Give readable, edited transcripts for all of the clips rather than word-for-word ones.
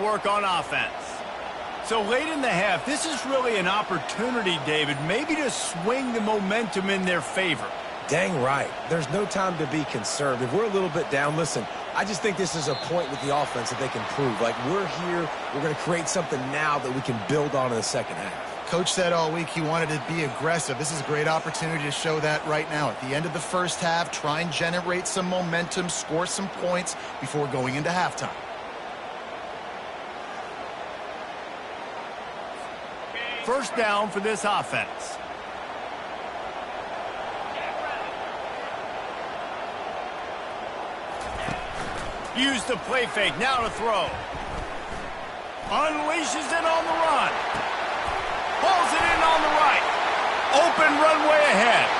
work on offense. So late in the half, this is really an opportunity, David, maybe to swing the momentum in their favor. Dang right. There's no time to be concerned. If we're a little bit down, listen, I just think this is a point with the offense that they can prove. Like, we're here, we're going to create something now that we can build on in the second half. Coach said all week he wanted to be aggressive. This is a great opportunity to show that right now. At the end of the first half, try and generate some momentum, score some points before going into halftime. First down for this offense. Use the play fake, now to throw. Unleashes it on the run. Pulls it in on the right. Open runway ahead.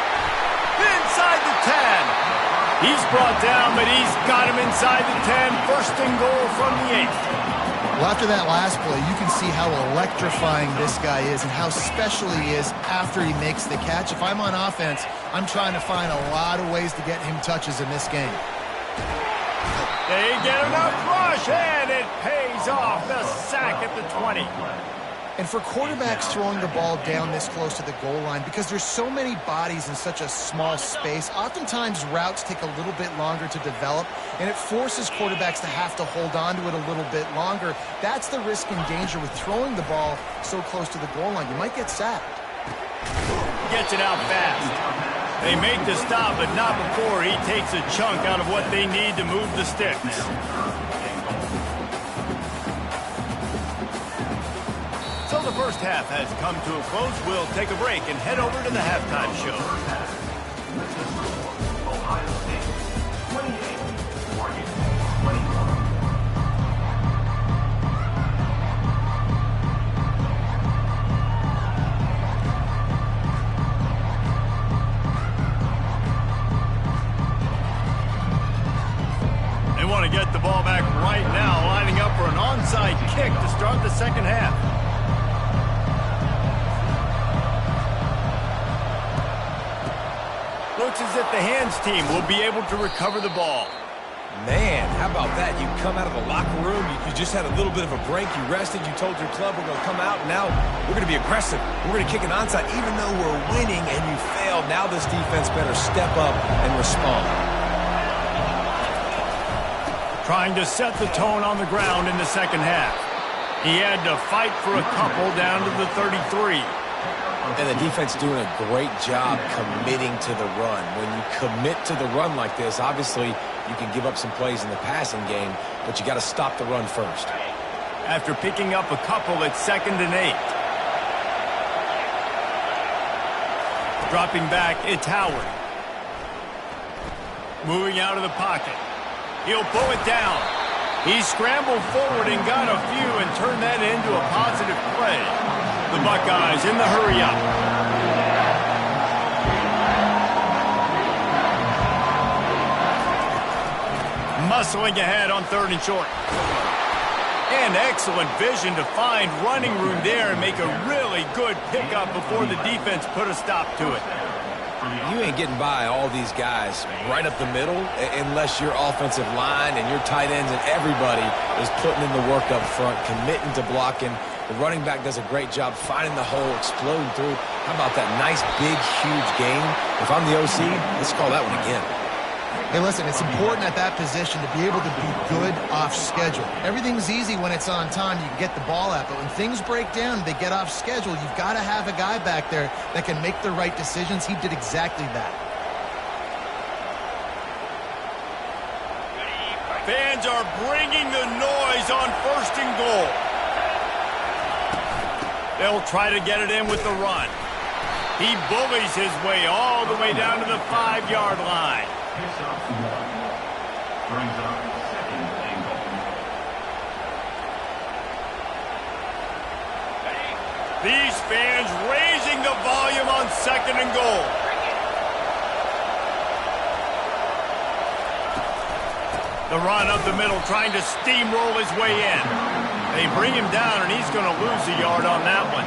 Inside the 10. He's brought down, but he's got him inside the 10. First and goal from the 8. Well, after that last play, you can see how electrifying this guy is and how special he is after he makes the catch. If I'm on offense, I'm trying to find a lot of ways to get him touches in this game. They get enough rush, and it pays off. The sack at the 20. And for quarterbacks throwing the ball down this close to the goal line, because there's so many bodies in such a small space, oftentimes routes take a little bit longer to develop, and it forces quarterbacks to have to hold on to it a little bit longer. That's the risk and danger with throwing the ball so close to the goal line. You might get sacked. Gets it out fast. They make the stop, but not before he takes a chunk out of what they need to move the sticks. So the first half has come to a close. We'll take a break and head over to the halftime show. They want to get the ball back right now, lining up for an onside kick to start the second half. Looks as if the hands team will be able to recover the ball. Man, how about that? You come out of the locker room, you just had a little bit of a break, you rested, you told your club we're going to come out, and now we're going to be aggressive. We're going to kick an onside even though we're winning and you failed. Now this defense better step up and respond. Trying to set the tone on the ground in the second half. He had to fight for a couple down to the 33. And the defense doing a great job committing to the run. When you commit to the run like this, obviously you can give up some plays in the passing game, but you got to stop the run first. After picking up a couple, it's 2nd and 8. Dropping back, it's Howard. Moving out of the pocket. He'll pull it down. He scrambled forward and got a few and turned that into a positive play. The Buckeyes in the hurry-up. Muscling ahead on 3rd and short. And excellent vision to find running room there and make a really good pickup before the defense put a stop to it. You ain't getting by all these guys right up the middle unless your offensive line and your tight ends and everybody is putting in the work up front, committing to blocking. The running back does a great job finding the hole, exploding through. How about that nice, big, huge gain? If I'm the OC, let's call that one again. Hey, listen, it's important at that position to be able to be good off schedule. Everything's easy when it's on time. You can get the ball out, but when things break down, they get off schedule. You've got to have a guy back there that can make the right decisions. He did exactly that. Fans are bringing the noise on 1st and goal. They'll try to get it in with the run. He bullies his way all the way down to the 5-yard line. These fans raising the volume on 2nd and goal. The run up the middle, trying to steamroll his way in. They bring him down, and he's going to lose a yard on that one.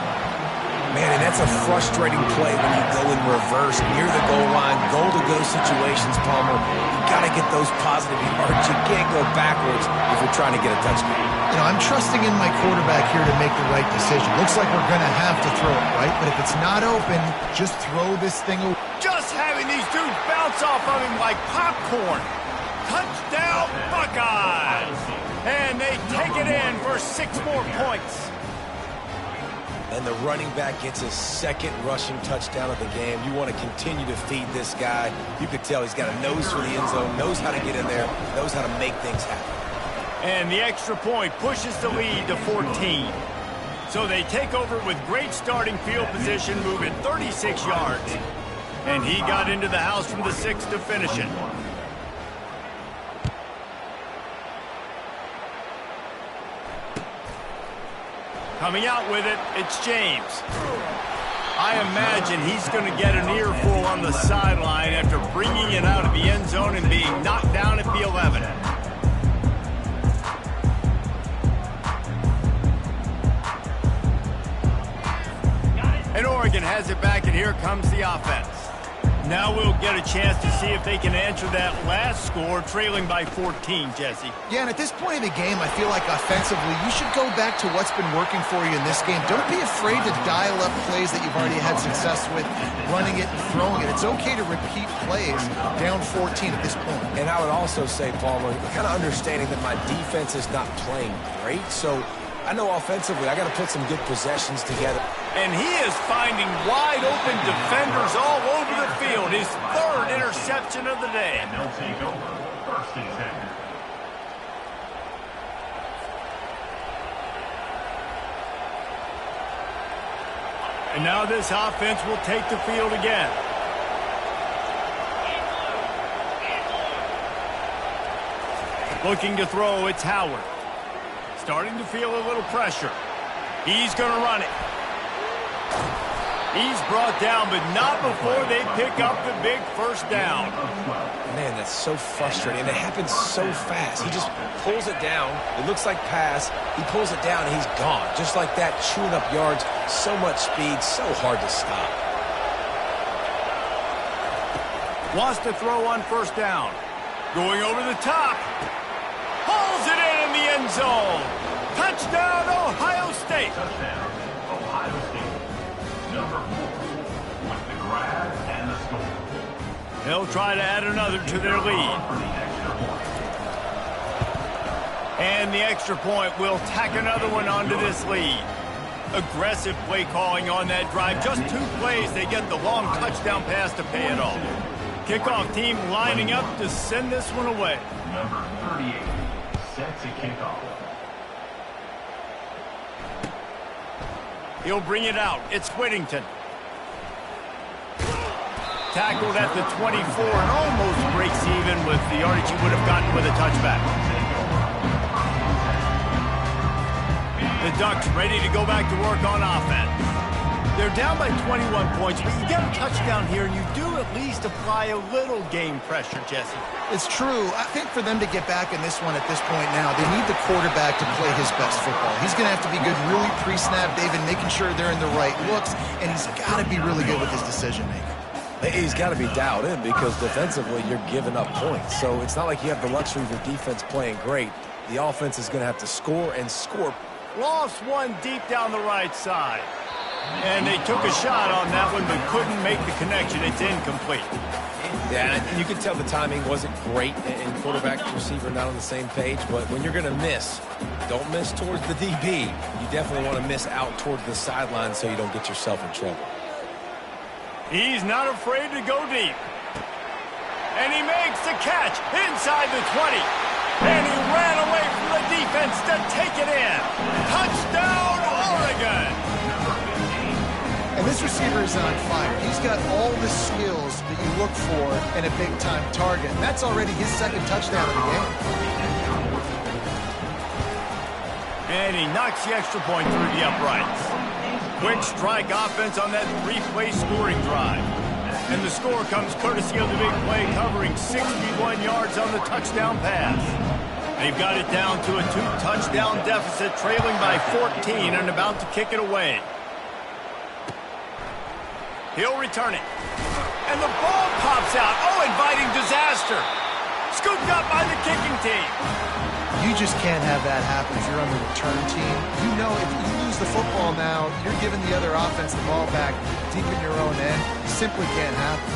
Man, and that's a frustrating play when you go in reverse near the goal line, goal-to-go situations, Palmer. You got to get those positive yards. You can't go backwards if you're trying to get a touchdown. You know, I'm trusting in my quarterback here to make the right decision. Looks like we're going to have to throw it, right? But if it's not open, just throw this thing away. Just having these dudes bounce off of him like popcorn. Touchdown, Buckeyes! And they take it in for 6 more points. And the running back gets his second rushing touchdown of the game. You want to continue to feed this guy. You could tell he's got a nose for the end zone, knows how to get in there, knows how to make things happen. And the extra point pushes the lead to 14. So they take over with great starting field position, moving 36 yards. And he got into the house from the 6 to finish it. Coming out with it, it's James. I imagine he's going to get an earful on the sideline after bringing it out of the end zone and being knocked down at the 11. And Oregon has it back, and here comes the offense. Now we'll get a chance to see if they can answer that last score, trailing by 14, Jesse. Yeah, and at this point in the game, I feel like offensively, you should go back to what's been working for you in this game. Don't be afraid to dial up plays that you've already had success with, running it and throwing it. It's okay to repeat plays down 14 at this point. And I would also say, Palmer, kind of understanding that my defense is not playing great, so I know offensively I got to put some good possessions together. And he is finding wide-open defenders all over the field. His 3rd interception of the day. And they'll take over first and 10. And now this offense will take the field again. Looking to throw, it's Howard. Starting to feel a little pressure. He's going to run it. He's brought down, but not before they pick up the big first down. Man, that's so frustrating. And it happens so fast. He just pulls it down. It looks like pass. He pulls it down, and he's gone. Just like that, chewing up yards. So much speed, so hard to stop. Wants to throw on first down. Going over the top. Pulls it in the end zone. Touchdown, Ohio State. Touchdown, Ohio State. Number 4 with the grab and the score. They'll try to add another to their lead. And the extra point will tack another one onto this lead. Aggressive play calling on that drive. Just 2 plays, they get the long touchdown pass to pay it off. Kickoff team lining up to send this one away. Number 38 set to kick off. He'll bring it out. It's Whittington. Tackled at the 24 and almost breaks even with the yardage he would have gotten with a touchback. The Ducks ready to go back to work on offense. They're down by 21 points, but you get a touchdown here, and you do at least apply a little game pressure, Jesse. It's true. I think for them to get back in this one at this point now, they need the quarterback to play his best football. He's going to have to be good really pre-snap, David, making sure they're in the right looks, and he's got to be really good with his decision-making. He's got to be dialed in because defensively you're giving up points. So it's not like you have the luxury of your defense playing great. The offense is going to have to score and score. Lost one deep down the right side. And they took a shot on that one but couldn't make the connection. It's incomplete. Yeah, and you can tell the timing wasn't great and quarterback and receiver not on the same page. But when you're going to miss, don't miss towards the DB. You definitely want to miss out towards the sideline so you don't get yourself in trouble. He's not afraid to go deep. And he makes the catch inside the 20. And he ran away from the defense to take it in. Touchdown, Oregon! And this receiver is on fire. He's got all the skills that you look for in a big-time target. And that's already his 2nd touchdown of the game. And he knocks the extra point through the uprights. Quick strike offense on that 3-play scoring drive. And the score comes courtesy of the big play, covering 61 yards on the touchdown pass. They've got it down to a 2-touchdown deficit, trailing by 14 and about to kick it away. He'll return it. And the ball pops out. Oh, inviting disaster. Scooped up by the kicking team. You just can't have that happen if you're on the return team. You know if you lose the football now, you're giving the other offense the ball back deep in your own end. It simply can't happen.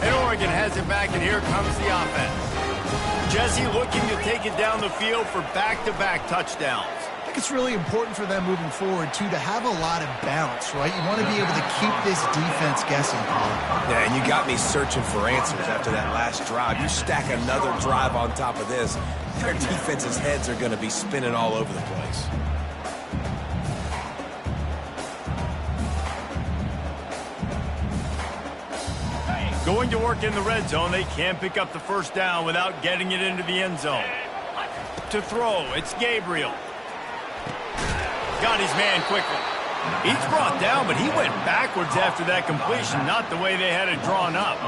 And Oregon has it back, and here comes the offense. Jesse looking to take it down the field for back-to-back touchdowns. I think it's really important for them moving forward, too, to have a lot of bounce, right? You want to be able to keep this defense guessing, Colin. Yeah, and you got me searching for answers after that last drive. You stack another drive on top of this, their defense's heads are going to be spinning all over the place. Going to work in the red zone, they can't pick up the first down without getting it into the end zone. To throw, it's Gabriel. Got his man quickly. He's brought down, but he went backwards after that completion, not the way they had it drawn up.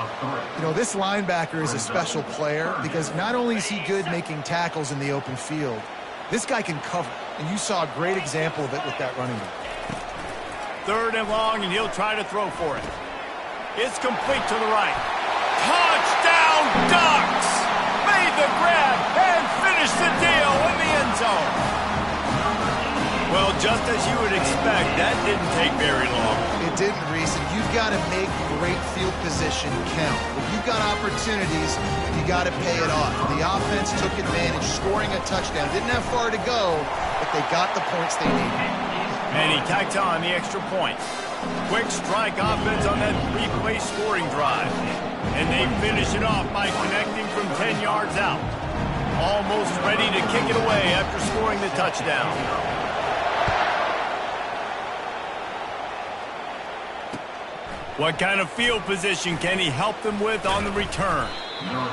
You know, this linebacker is a special player because not only is he good making tackles in the open field, this guy can cover, and you saw a great example of it with that running back. 3rd and long, and he'll try to throw for it. It's complete to the right. Touchdown, Ducks! Made the grab and finished the deal in the end zone. Well, just as you would expect, that didn't take very long. It didn't, Reese, and you've got to make great field position count. When you've got opportunities, you got to pay it off. The offense took advantage, scoring a touchdown. Didn't have far to go, but they got the points they needed. And he tacked on the extra point. Quick strike offense on that 3-play scoring drive. And they finish it off by connecting from 10 yards out. Almost ready to kick it away after scoring the touchdown. What kind of field position can he help them with on the return?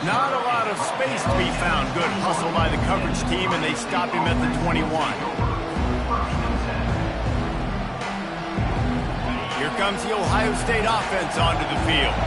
Not a lot of space to be found. Good hustle by the coverage team, and they stop him at the 21. Here comes the Ohio State offense onto the field.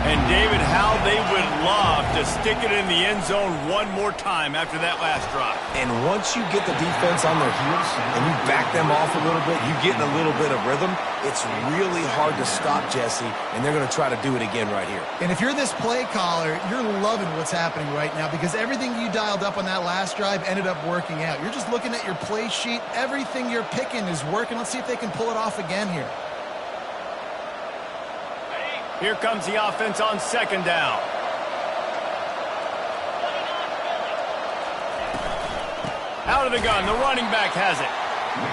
And David, how they would love to stick it in the end zone one more time after that last drive. And once you get the defense on their heels and you back them off a little bit, you get in a little bit of rhythm, it's really hard to stop Jesse, and they're going to try to do it again right here. And if you're this play caller, you're loving what's happening right now because everything you dialed up on that last drive ended up working out. You're just looking at your play sheet. Everything you're picking is working. Let's see if they can pull it off again here. Here comes the offense on 2nd down. Out of the gun, the running back has it.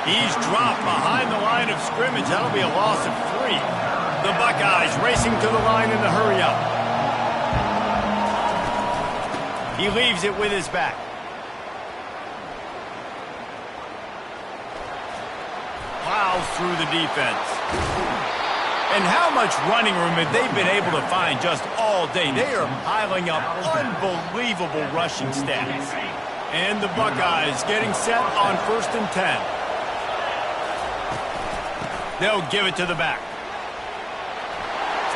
He's dropped behind the line of scrimmage. That'll be a loss of 3. The Buckeyes racing to the line in the hurry-up. He leaves it with his back. Plows through the defense. And how much running room have they been able to find just all day? They are piling up unbelievable rushing stats. And the Buckeyes getting set on 1st and 10. They'll give it to the back.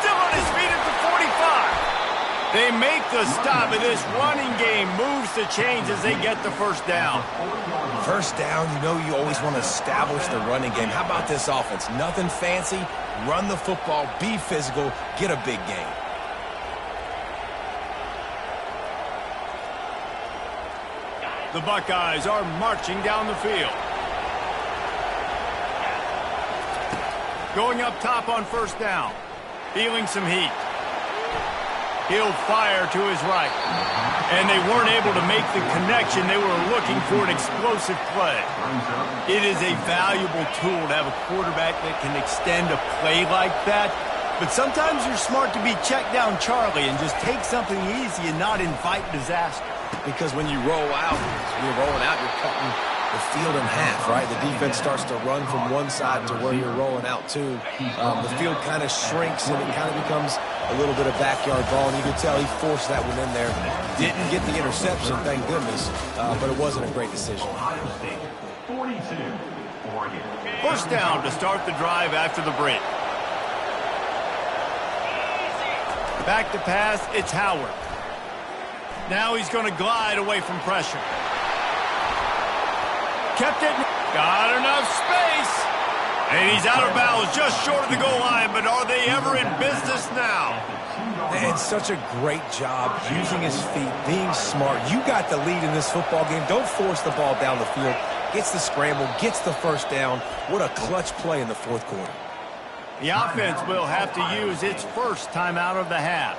Still on his feet at the 45. They make the stop, and this running game moves the chains as they get the first down. First down, you know you always want to establish the running game. How about this offense? Nothing fancy. Run the football, be physical, get a big gain. The Buckeyes are marching down the field. Going up top on 1st down. Feeling some heat. He'll fire to his right. And they weren't able to make the connection. They were looking for an explosive play. It is a valuable tool to have a quarterback that can extend a play like that. But sometimes you're smart to be check down Charlie and just take something easy and not invite disaster. Because when you roll out, you're cutting the field in half, right? The defense starts to run from one side to where you're rolling out to. The field kind of shrinks and it kind of becomes a little bit of backyard ball, and you could tell he forced that one in there. Didn't get the interception, thank goodness, but it wasn't a great decision. 42, Oregon. 1st down to start the drive after the break. Back to pass, it's Howard. Now he's going to glide away from pressure. Kept it. Got enough space. And he's out of bounds, just short of the goal line, but are they ever in business now? And such a great job using his feet, being smart. You got the lead in this football game. Don't force the ball down the field. Gets the scramble, gets the first down. What a clutch play in the fourth quarter. The offense will have to use its first timeout of the half.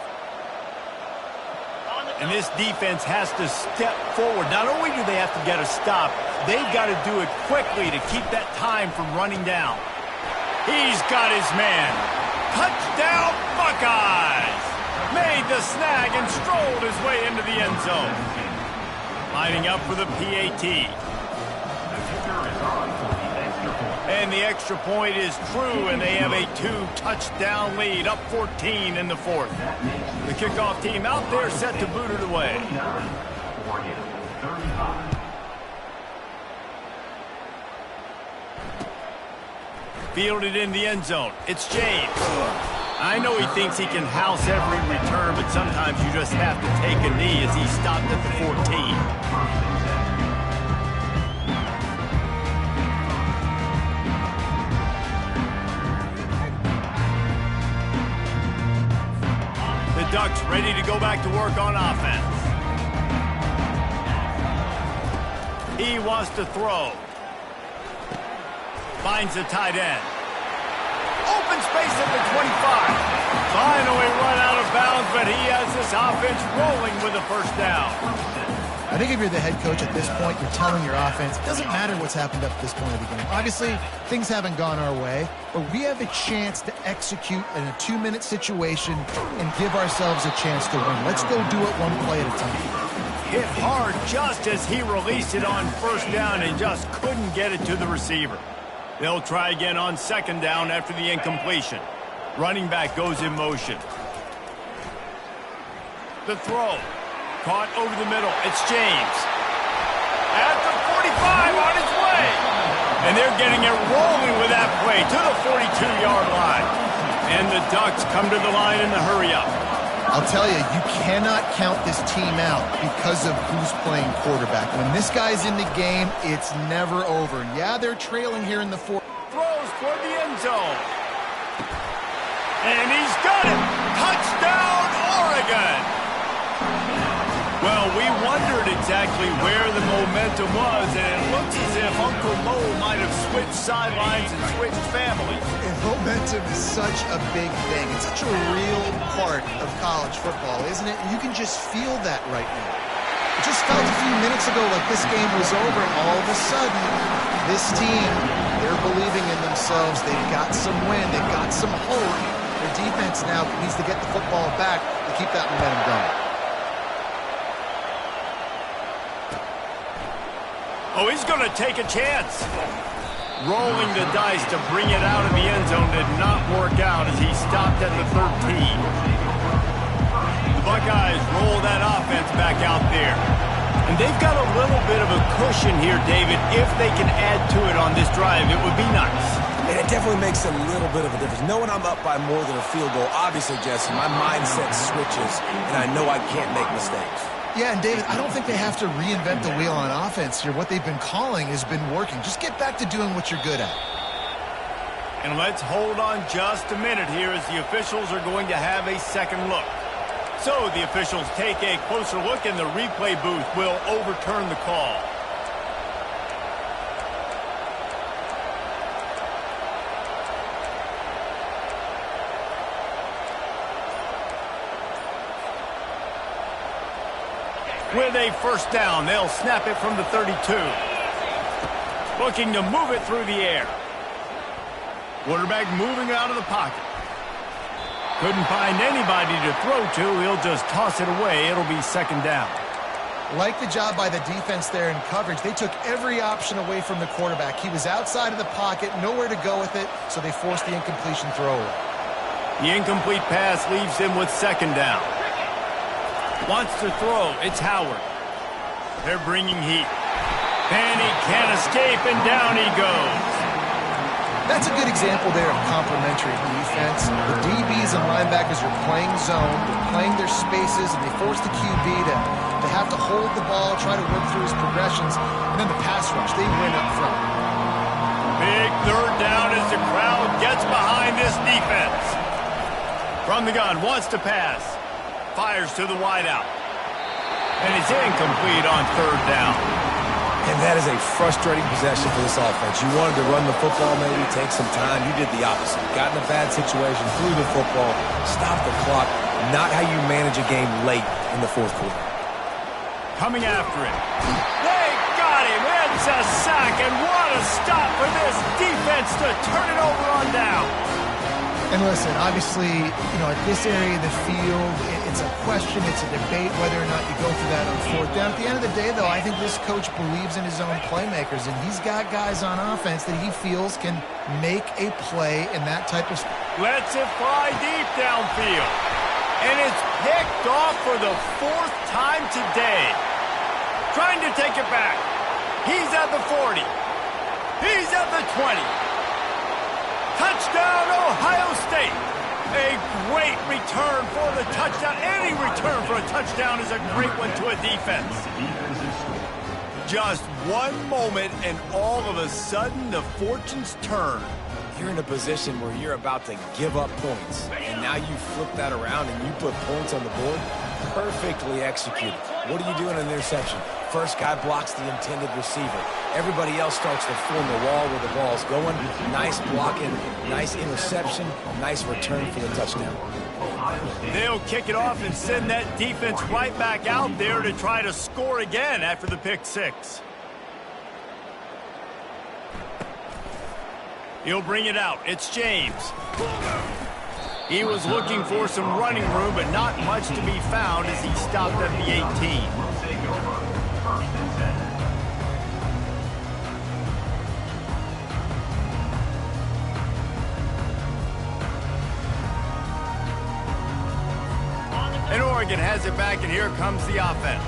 And this defense has to step forward. Not only do they have to get a stop, they've got to do it quickly to keep that time from running down. He's got his man. Touchdown, Buckeyes! Made the snag and strolled his way into the end zone. Lining up for the PAT. And the extra point is true, and they have a 2-touchdown lead, up 14 in the fourth. The kickoff team out there set to boot it away. Fielded in the end zone. It's James. I know he thinks he can house every return, but sometimes you just have to take a knee as he stopped at the 14. The Ducks ready to go back to work on offense. He wants to throw. Finds the tight end. Open space at the 25. Finally run out of bounds, but he has this offense rolling with a first down. I think if you're the head coach at this point, you're telling your offense, it doesn't matter what's happened up to this point of the game. Obviously, things haven't gone our way, but we have a chance to execute in a 2-minute situation and give ourselves a chance to win. Let's go do it one play at a time. Hit hard just as he released it on first down and just couldn't get it to the receiver. They'll try again on second down after the incompletion. Running back goes in motion. The throw. Caught over the middle. It's James. At the 45 on his way. And they're getting it rolling with that play to the 42-yard line. And the Ducks come to the line in the hurry-up. I'll tell you, you cannot count this team out because of who's playing quarterback. When this guy's in the game, it's never over. Yeah, they're trailing here in the fourth. Throws toward the end zone. And he's got it. Touchdown, Oregon. Well, we wondered exactly where the momentum was, and it looks as if Uncle Mo might have switched sidelines and switched families. And momentum is such a big thing. It's such a real part of college football, isn't it? And you can just feel that right now. It just felt a few minutes ago like this game was over, and all of a sudden, this team, they're believing in themselves. They've got some wind. They've got some hope. Their defense now needs to get the football back to keep that momentum going. Oh, he's going to take a chance. Rolling the dice to bring it out of the end zone did not work out as he stopped at the 13. The Buckeyes roll that offense back out there. And they've got a little bit of a cushion here, David. If they can add to it on this drive, it would be nice. And it definitely makes a little bit of a difference. Knowing I'm up by more than a field goal, obviously, Jesse, my mindset switches, and I know I can't make mistakes. Yeah, and David, I don't think they have to reinvent the wheel on offense here. What they've been calling has been working. Just get back to doing what you're good at. And let's hold on just a minute here as the officials are going to have a second look. So the officials take a closer look, and the replay booth will overturn the call. With a first down, they'll snap it from the 32. Looking to move it through the air. Quarterback moving out of the pocket. Couldn't find anybody to throw to. He'll just toss it away. It'll be second down. Like the job by the defense there in coverage. They took every option away from the quarterback. He was outside of the pocket, nowhere to go with it, so they forced the incompletion throw away. The incomplete pass leaves him with second down. Wants to throw. It's Howard. They're bringing heat. And he can't escape, and down he goes. That's a good example there of complementary defense. The DBs and linebackers are playing zone, they're playing their spaces, and they force the QB to have to hold the ball, try to work through his progressions, and then the pass rush, they win up front. Big third down as the crowd gets behind this defense. From the gun, wants to pass. Fires to the wideout. And it's incomplete on third down. And that is a frustrating possession for this offense. You wanted to run the football, maybe take some time. You did the opposite. Got in a bad situation, threw the football, stopped the clock. Not how you manage a game late in the fourth quarter. Coming after him. They got him. It's a sack, and what a stop for this defense to turn it over on down. And listen, obviously, at this area of the field, it's a question, it's a debate whether or not you go for that on fourth down. At the end of the day, though, I think this coach believes in his own playmakers, and he's got guys on offense that he feels can make a play in that type of... Lets it fly deep downfield. And it's picked off for the fourth time today. Trying to take it back. He's at the 40. He's at the 20. Touchdown, Ohio State. A great return for the touchdown. Any return for a touchdown is a great one to a defense. Just one moment, and all of a sudden, the fortunes turn. You're in a position where you're about to give up points, and now you flip that around and you put points on the board. Perfectly executed. What do you do in an interception? First guy blocks the intended receiver. Everybody else starts to form the wall where the ball's going. Nice blocking, nice interception, nice return for the touchdown. They'll kick it off and send that defense right back out there to try to score again after the pick six. He'll bring it out. It's James. He was looking for some running room, but not much to be found as he stopped at the 18. And Oregon has it back, and here comes the offense.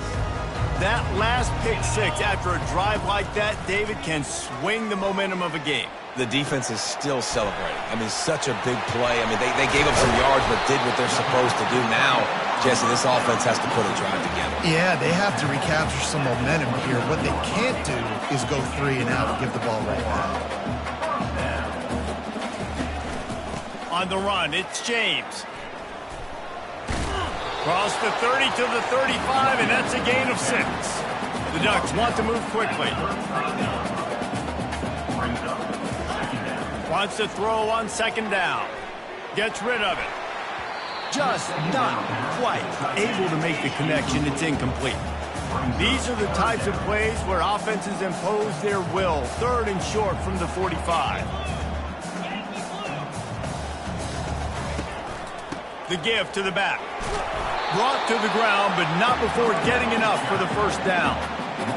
That last pick six after a drive like that, David, can swing the momentum of a game. The defense is still celebrating. I mean, such a big play. I mean, they gave up some yards but did what they're supposed to do. Now, Jesse, this offense has to put a drive together. Yeah, they have to recapture some momentum here. What they can't do is go 3 and out and give the ball right back. On the run, it's James. Cross the 30 to the 35, and that's a gain of 6. The Ducks want to move quickly. Wants to throw on second down. Gets rid of it. Just not quite able to make the connection. It's incomplete. These are the types of plays where offenses impose their will. Third and short from the 45. The give to the back. Brought to the ground, but not before getting enough for the first down.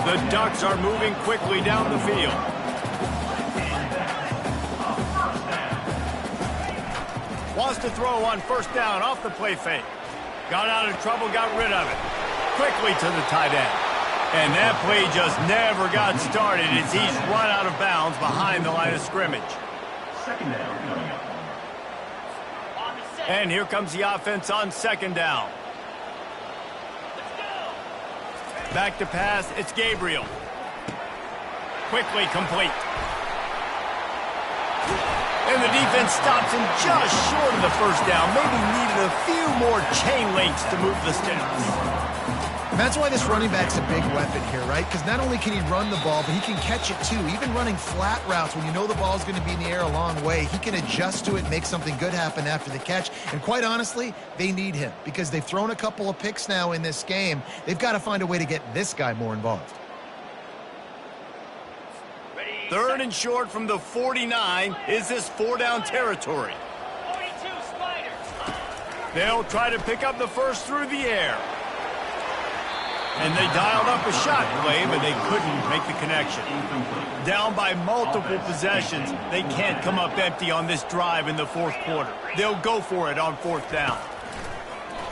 The Ducks are moving quickly down the field. Wants to throw on first down off the play fake. Got out of trouble, got rid of it. Quickly to the tight end. And that play just never got started as he's run out of bounds behind the line of scrimmage. Second down coming up. And here comes the offense on second down. Back to pass, it's Gabriel. Quickly complete. And the defense stops him just short of the first down. Maybe needed a few more chain links to move the sticks. And that's why this running back's a big weapon here, right? Because not only can he run the ball, but he can catch it too. Even running flat routes when you know the ball's going to be in the air a long way, he can adjust to it, make something good happen after the catch. And quite honestly, they need him because they've thrown a couple of picks now in this game. They've got to find a way to get this guy more involved. Third and short from the 49. Is this 4-down territory? 42 Spiders. They'll try to pick up the first through the air. And they dialed up a shot play, but they couldn't make the connection. Down by multiple possessions, they can't come up empty on this drive in the fourth quarter. They'll go for it on fourth down.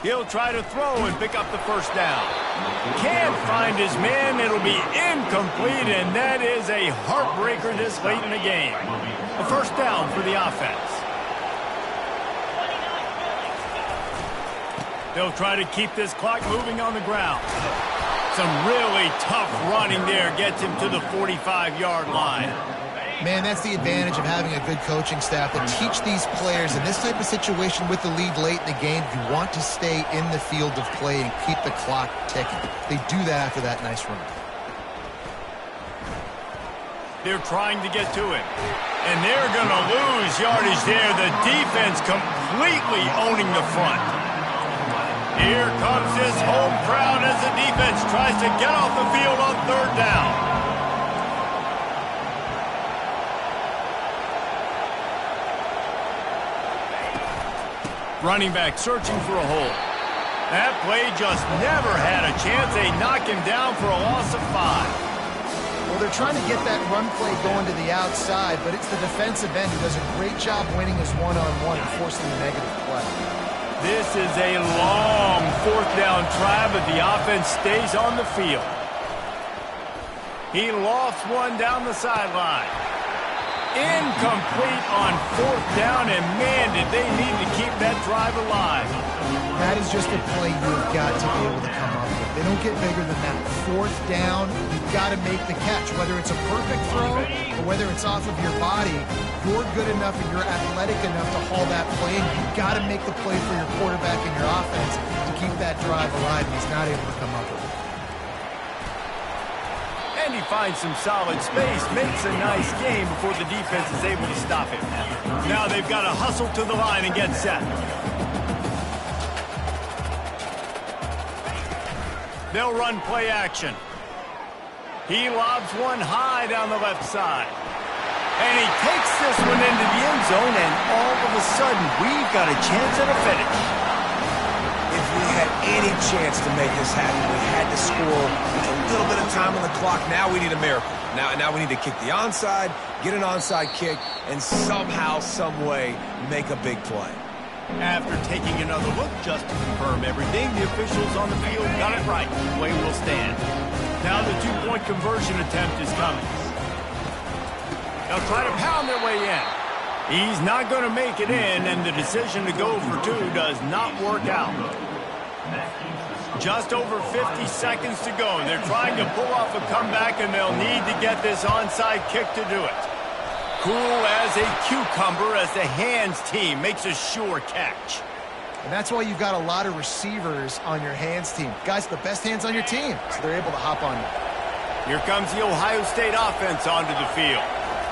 He'll try to throw and pick up the first down. Can't find his man. It'll be incomplete, and that is a heartbreaker this late in the game. A first down for the offense. They'll try to keep this clock moving on the ground. Some really tough running there gets him to the 45-yard line. Man, that's the advantage of having a good coaching staff to teach these players in this type of situation with the lead late in the game. You want to stay in the field of play and keep the clock ticking. They do that after that nice run. They're trying to get to him. And they're going to lose yardage there. The defense completely owning the front. Here comes this home crowd as the defense tries to get off the field on third down. Running back searching for a hole. That play just never had a chance. They knock him down for a loss of 5. Well, they're trying to get that run play going to the outside, but it's the defensive end who does a great job winning his one-on-one and forcing the negative play. This is a long fourth down try, but the offense stays on the field. He lofts one down the sideline. Incomplete on fourth down, and man, did they need to keep that drive alive. That is just a play you've got to be able to come up with. They don't get bigger than that. Fourth down, you've got to make the catch. Whether it's a perfect throw or whether it's off of your body, you're good enough and you're athletic enough to haul that play, and you've got to make the play for your quarterback and your offense to keep that drive alive, and he's not able to come up with it. And he finds some solid space, makes a nice game before the defense is able to stop him. Now they've got to hustle to the line and get set. They'll run play action. He lobs one high down the left side. And he takes this one into the end zone, and all of a sudden, we've got a chance at a finish. If we had any chance to make this happen, we had to score with a little bit of time on the clock. Now we need a miracle. Now we need to kick the onside, get an onside kick, and somehow, some way, make a big play. After taking another look just to confirm everything, the officials on the field got it right. Play will stand. Now the two-point conversion attempt is coming. They'll try to pound their way in. He's not going to make it in, and the decision to go for two does not work out. Just over 50 seconds to go. They're trying to pull off a comeback, and they'll need to get this onside kick to do it. Cool as a cucumber as the hands team makes a sure catch. And that's why you've got a lot of receivers on your hands team. Guys, the best hands on your team, so they're able to hop on you. Here comes the Ohio State offense onto the field.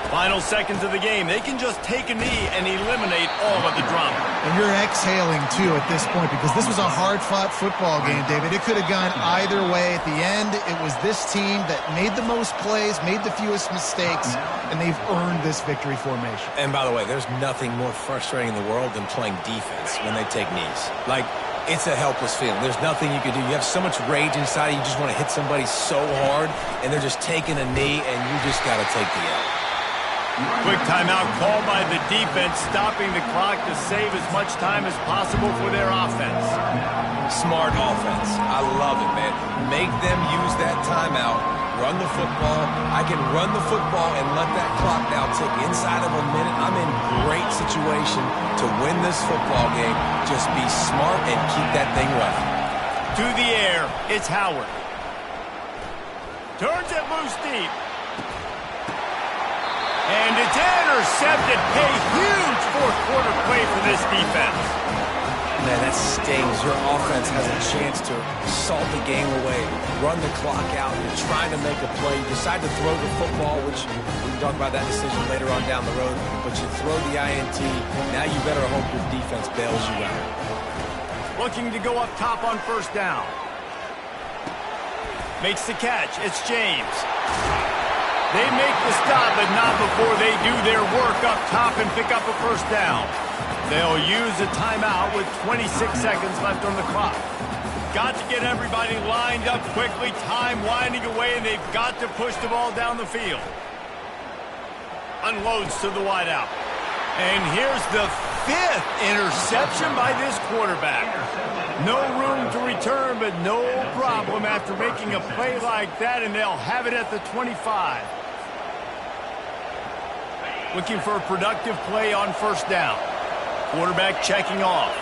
Final seconds of the game. They can just take a knee and eliminate all of the drama. And you're exhaling, too, at this point, because this was a hard-fought football game, David. It could have gone either way. At the end, it was this team that made the most plays, made the fewest mistakes, and they've earned this victory formation. And by the way, there's nothing more frustrating in the world than playing defense when they take knees. Like, it's a helpless feeling. There's nothing you can do. You have so much rage inside. You just want to hit somebody so hard, and they're just taking a knee, and you just got to take the L. Quick timeout called by the defense, stopping the clock to save as much time as possible for their offense. Smart offense. I love it, man. Make them use that timeout. Run the football. I can run the football and let that clock now tick inside of a minute. I'm in great situation to win this football game. Just be smart and keep that thing running. To the air, it's Howard. Turns it loose deep. And it's intercepted. A huge fourth quarter play for this defense. Man, that stings. Your offense has a chance to salt the game away, run the clock out. You're trying to make a play. You decide to throw the football, which we can talk about that decision later on down the road, but you throw the INT. Now you better hope your defense bails you out. Looking to go up top on first down. Makes the catch. It's James. They make the stop, but not before they do their work up top and pick up a first down. They'll use a timeout with 26 seconds left on the clock. Got to get everybody lined up quickly, time winding away, and they've got to push the ball down the field. Unloads to the wideout. And here's the 5th interception by this quarterback. No room to return, but no problem after making a play like that, and they'll have it at the 25. Looking for a productive play on first down. Quarterback checking off.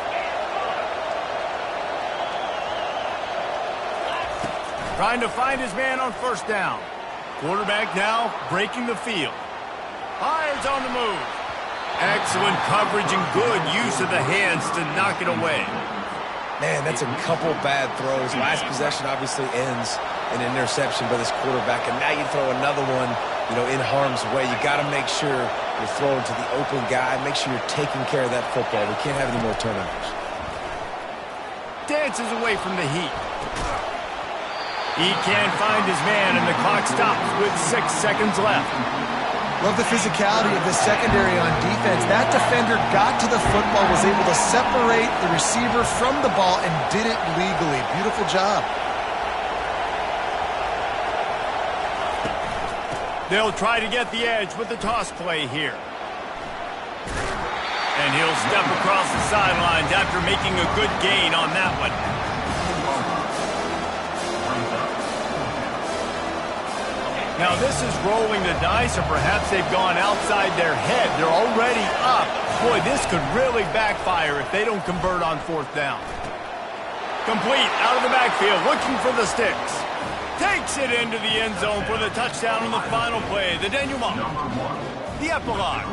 Trying to find his man on first down. Quarterback now breaking the field. Fires on the move. Excellent coverage and good use of the hands to knock it away. Man, that's a couple bad throws. Last possession obviously ends in an interception by this quarterback, and now you throw another one, in harm's way. You got to make sure you're throwing to the open guy. Make sure you're taking care of that football. We can't have any more turnovers. Dances away from the heat. He can't find his man, and the clock stops with 6 seconds left. Love the physicality of this secondary on defense. That defender got to the football, was able to separate the receiver from the ball, and did it legally. Beautiful job. They'll try to get the edge with the toss play here. And he'll step across the sidelines after making a good gain on that one. Now this is rolling the dice, or perhaps they've gone outside their head. They're already up. Boy, this could really backfire if they don't convert on 4th down. Complete out of the backfield, looking for the sticks. Takes it into the end zone for the touchdown on the final play. The denouement. The epilogue.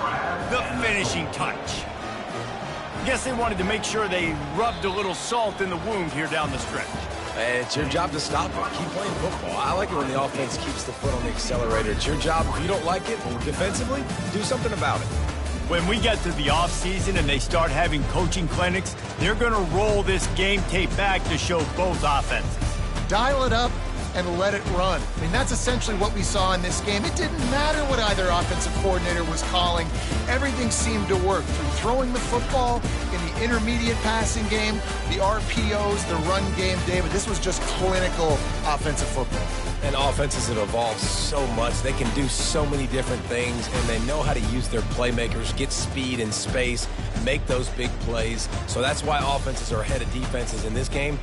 The finishing touch. Guess they wanted to make sure they rubbed a little salt in the wound here down the stretch. It's your job to stop it. Keep playing football. I like it when the offense keeps the foot on the accelerator. It's your job. If you don't like it defensively, do something about it. When we get to the offseason and they start having coaching clinics, they're going to roll this game tape back to show both offenses. Dial it up and let it run. I mean, that's essentially what we saw in this game. It didn't matter what either offensive coordinator was calling. Everything seemed to work through throwing the football, in the intermediate passing game, the RPOs, the run game. David, this was just clinical offensive football. And offenses have evolved so much. They can do so many different things, and they know how to use their playmakers, get speed and space, make those big plays. So that's why offenses are ahead of defenses in this game.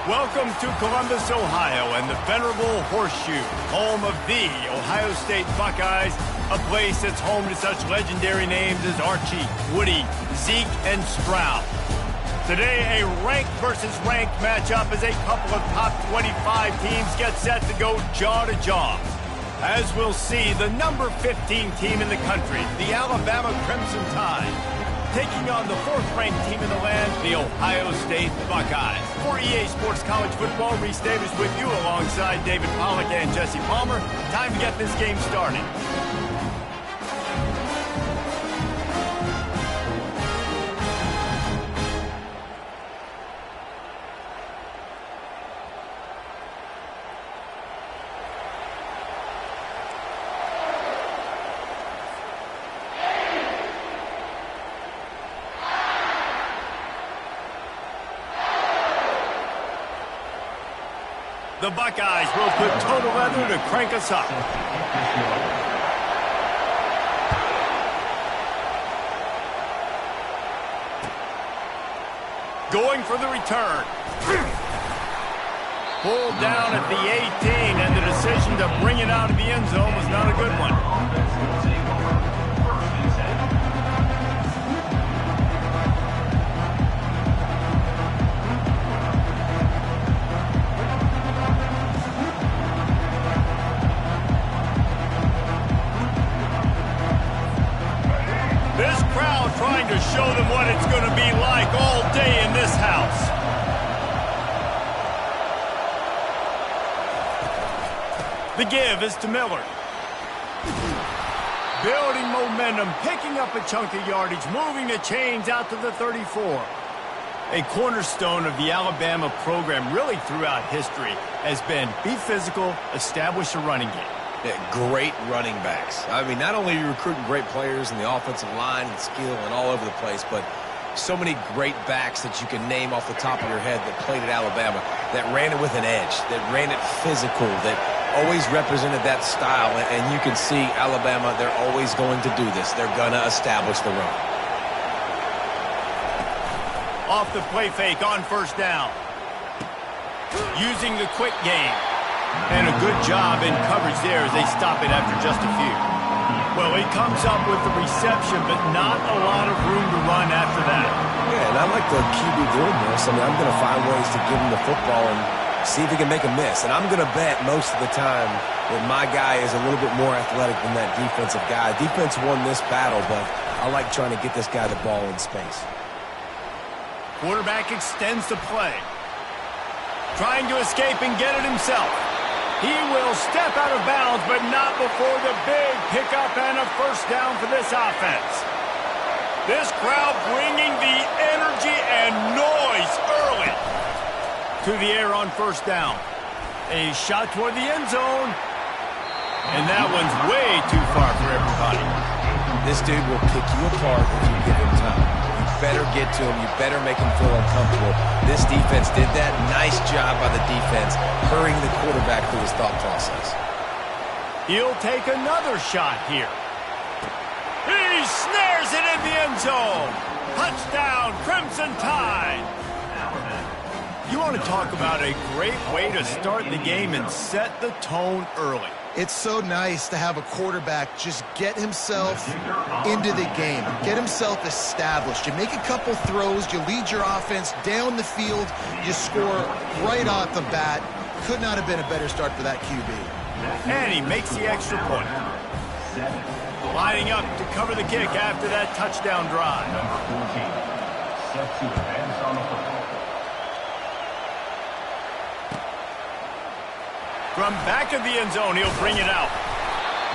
Welcome to Columbus, Ohio, and the venerable Horseshoe, home of the Ohio State Buckeyes, a place that's home to such legendary names as Archie, Woody, Zeke, and Stroud. Today, a ranked versus ranked matchup as a couple of top 25 teams get set to go jaw to jaw. As we'll see, the number 15 team in the country, the Alabama Crimson Tide, taking on the fourth-ranked team in the land, the Ohio State Buckeyes. For EA Sports College Football, Reese Davis with you alongside David Pollack and Jesse Palmer. Time to get this game started. The Buckeyes will put total leather to crank us up. Going for the return. Pulled down at the 18, and the decision to bring it out of the end zone was not a good one. Trying to show them what it's going to be like all day in this house. The give is to Miller. Building momentum, picking up a chunk of yardage, moving the chains out to the 34. A cornerstone of the Alabama program really throughout history has been be physical, establish a running game. Yeah, great running backs. I mean, not only are you recruiting great players in the offensive line and skill and all over the place, but so many great backs that you can name off the top of your head that played at Alabama, that ran it with an edge, that ran it physical, that always represented that style. And you can see Alabama, they're always going to do this. They're going to establish the run. Off the play fake on first down. Using the quick game. And a good job in coverage there as they stop it after just a few. Well, he comes up with the reception, but not a lot of room to run after that. Yeah, and I like the QB doing this. I mean, I'm going to find ways to give him the football and see if he can make a miss. And I'm going to bet most of the time that my guy is a little bit more athletic than that defensive guy. Defense won this battle, but I like trying to get this guy the ball in space. Quarterback extends the play. Trying to escape and get it himself. He will step out of bounds, but not before the big pickup and a first down for this offense. This crowd bringing the energy and noise early. To the air on first down. A shot toward the end zone. And that one's way too far for everybody. This dude will pick you apart if you give him time. You better get to him. You better make him feel uncomfortable. This defense did that. Nice job by the defense, hurrying the quarterback through his thought process. He'll take another shot here. He snares it in the end zone. Touchdown, Crimson Tide. You want to talk about a great way to start the game and set the tone early. It's so nice to have a quarterback just get himself into the game, get himself established. You make a couple throws, you lead your offense down the field, you score right off the bat. Could not have been a better start for that QB. And he makes the extra point. Lining up to cover the kick after that touchdown drive. Number 14, set to advance on the football. From back of the end zone, he'll bring it out.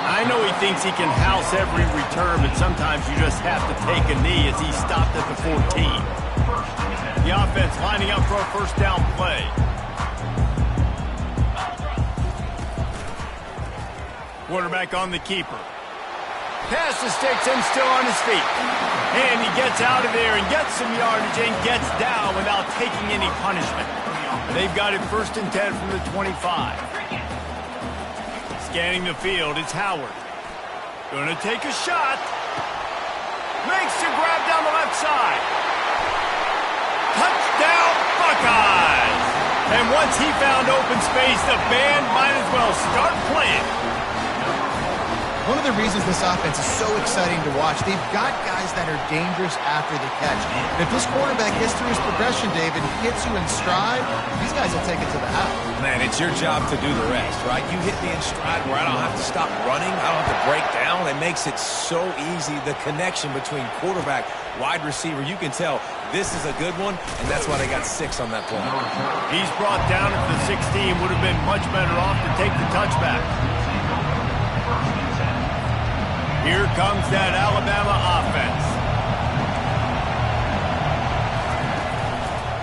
I know he thinks he can house every return, but sometimes you just have to take a knee as he stopped at the 14. The offense lining up for a first down play. Quarterback on the keeper. Pass mistakes him still on his feet. And he gets out of there and gets some yardage and gets down without taking any punishment. They've got it 1st and 10 from the 25. Scanning the field, it's Howard. Gonna take a shot. Makes the grab down the left side. Touchdown, Buckeyes! And once he found open space, the band might as well start playing. One of the reasons this offense is so exciting to watch, they've got guys that are dangerous after the catch. And if this quarterback gets through his progression, David, hits you in stride, these guys will take it to the house. Man, it's your job to do the rest, right? You hit me in stride where I don't have to stop running. I don't have to break down. It makes it so easy. The connection between quarterback, wide receiver, you can tell this is a good one, and that's why they got 6 on that play. He's brought down at the 16. Would have been much better off to take the touchback. Here comes that Alabama offense.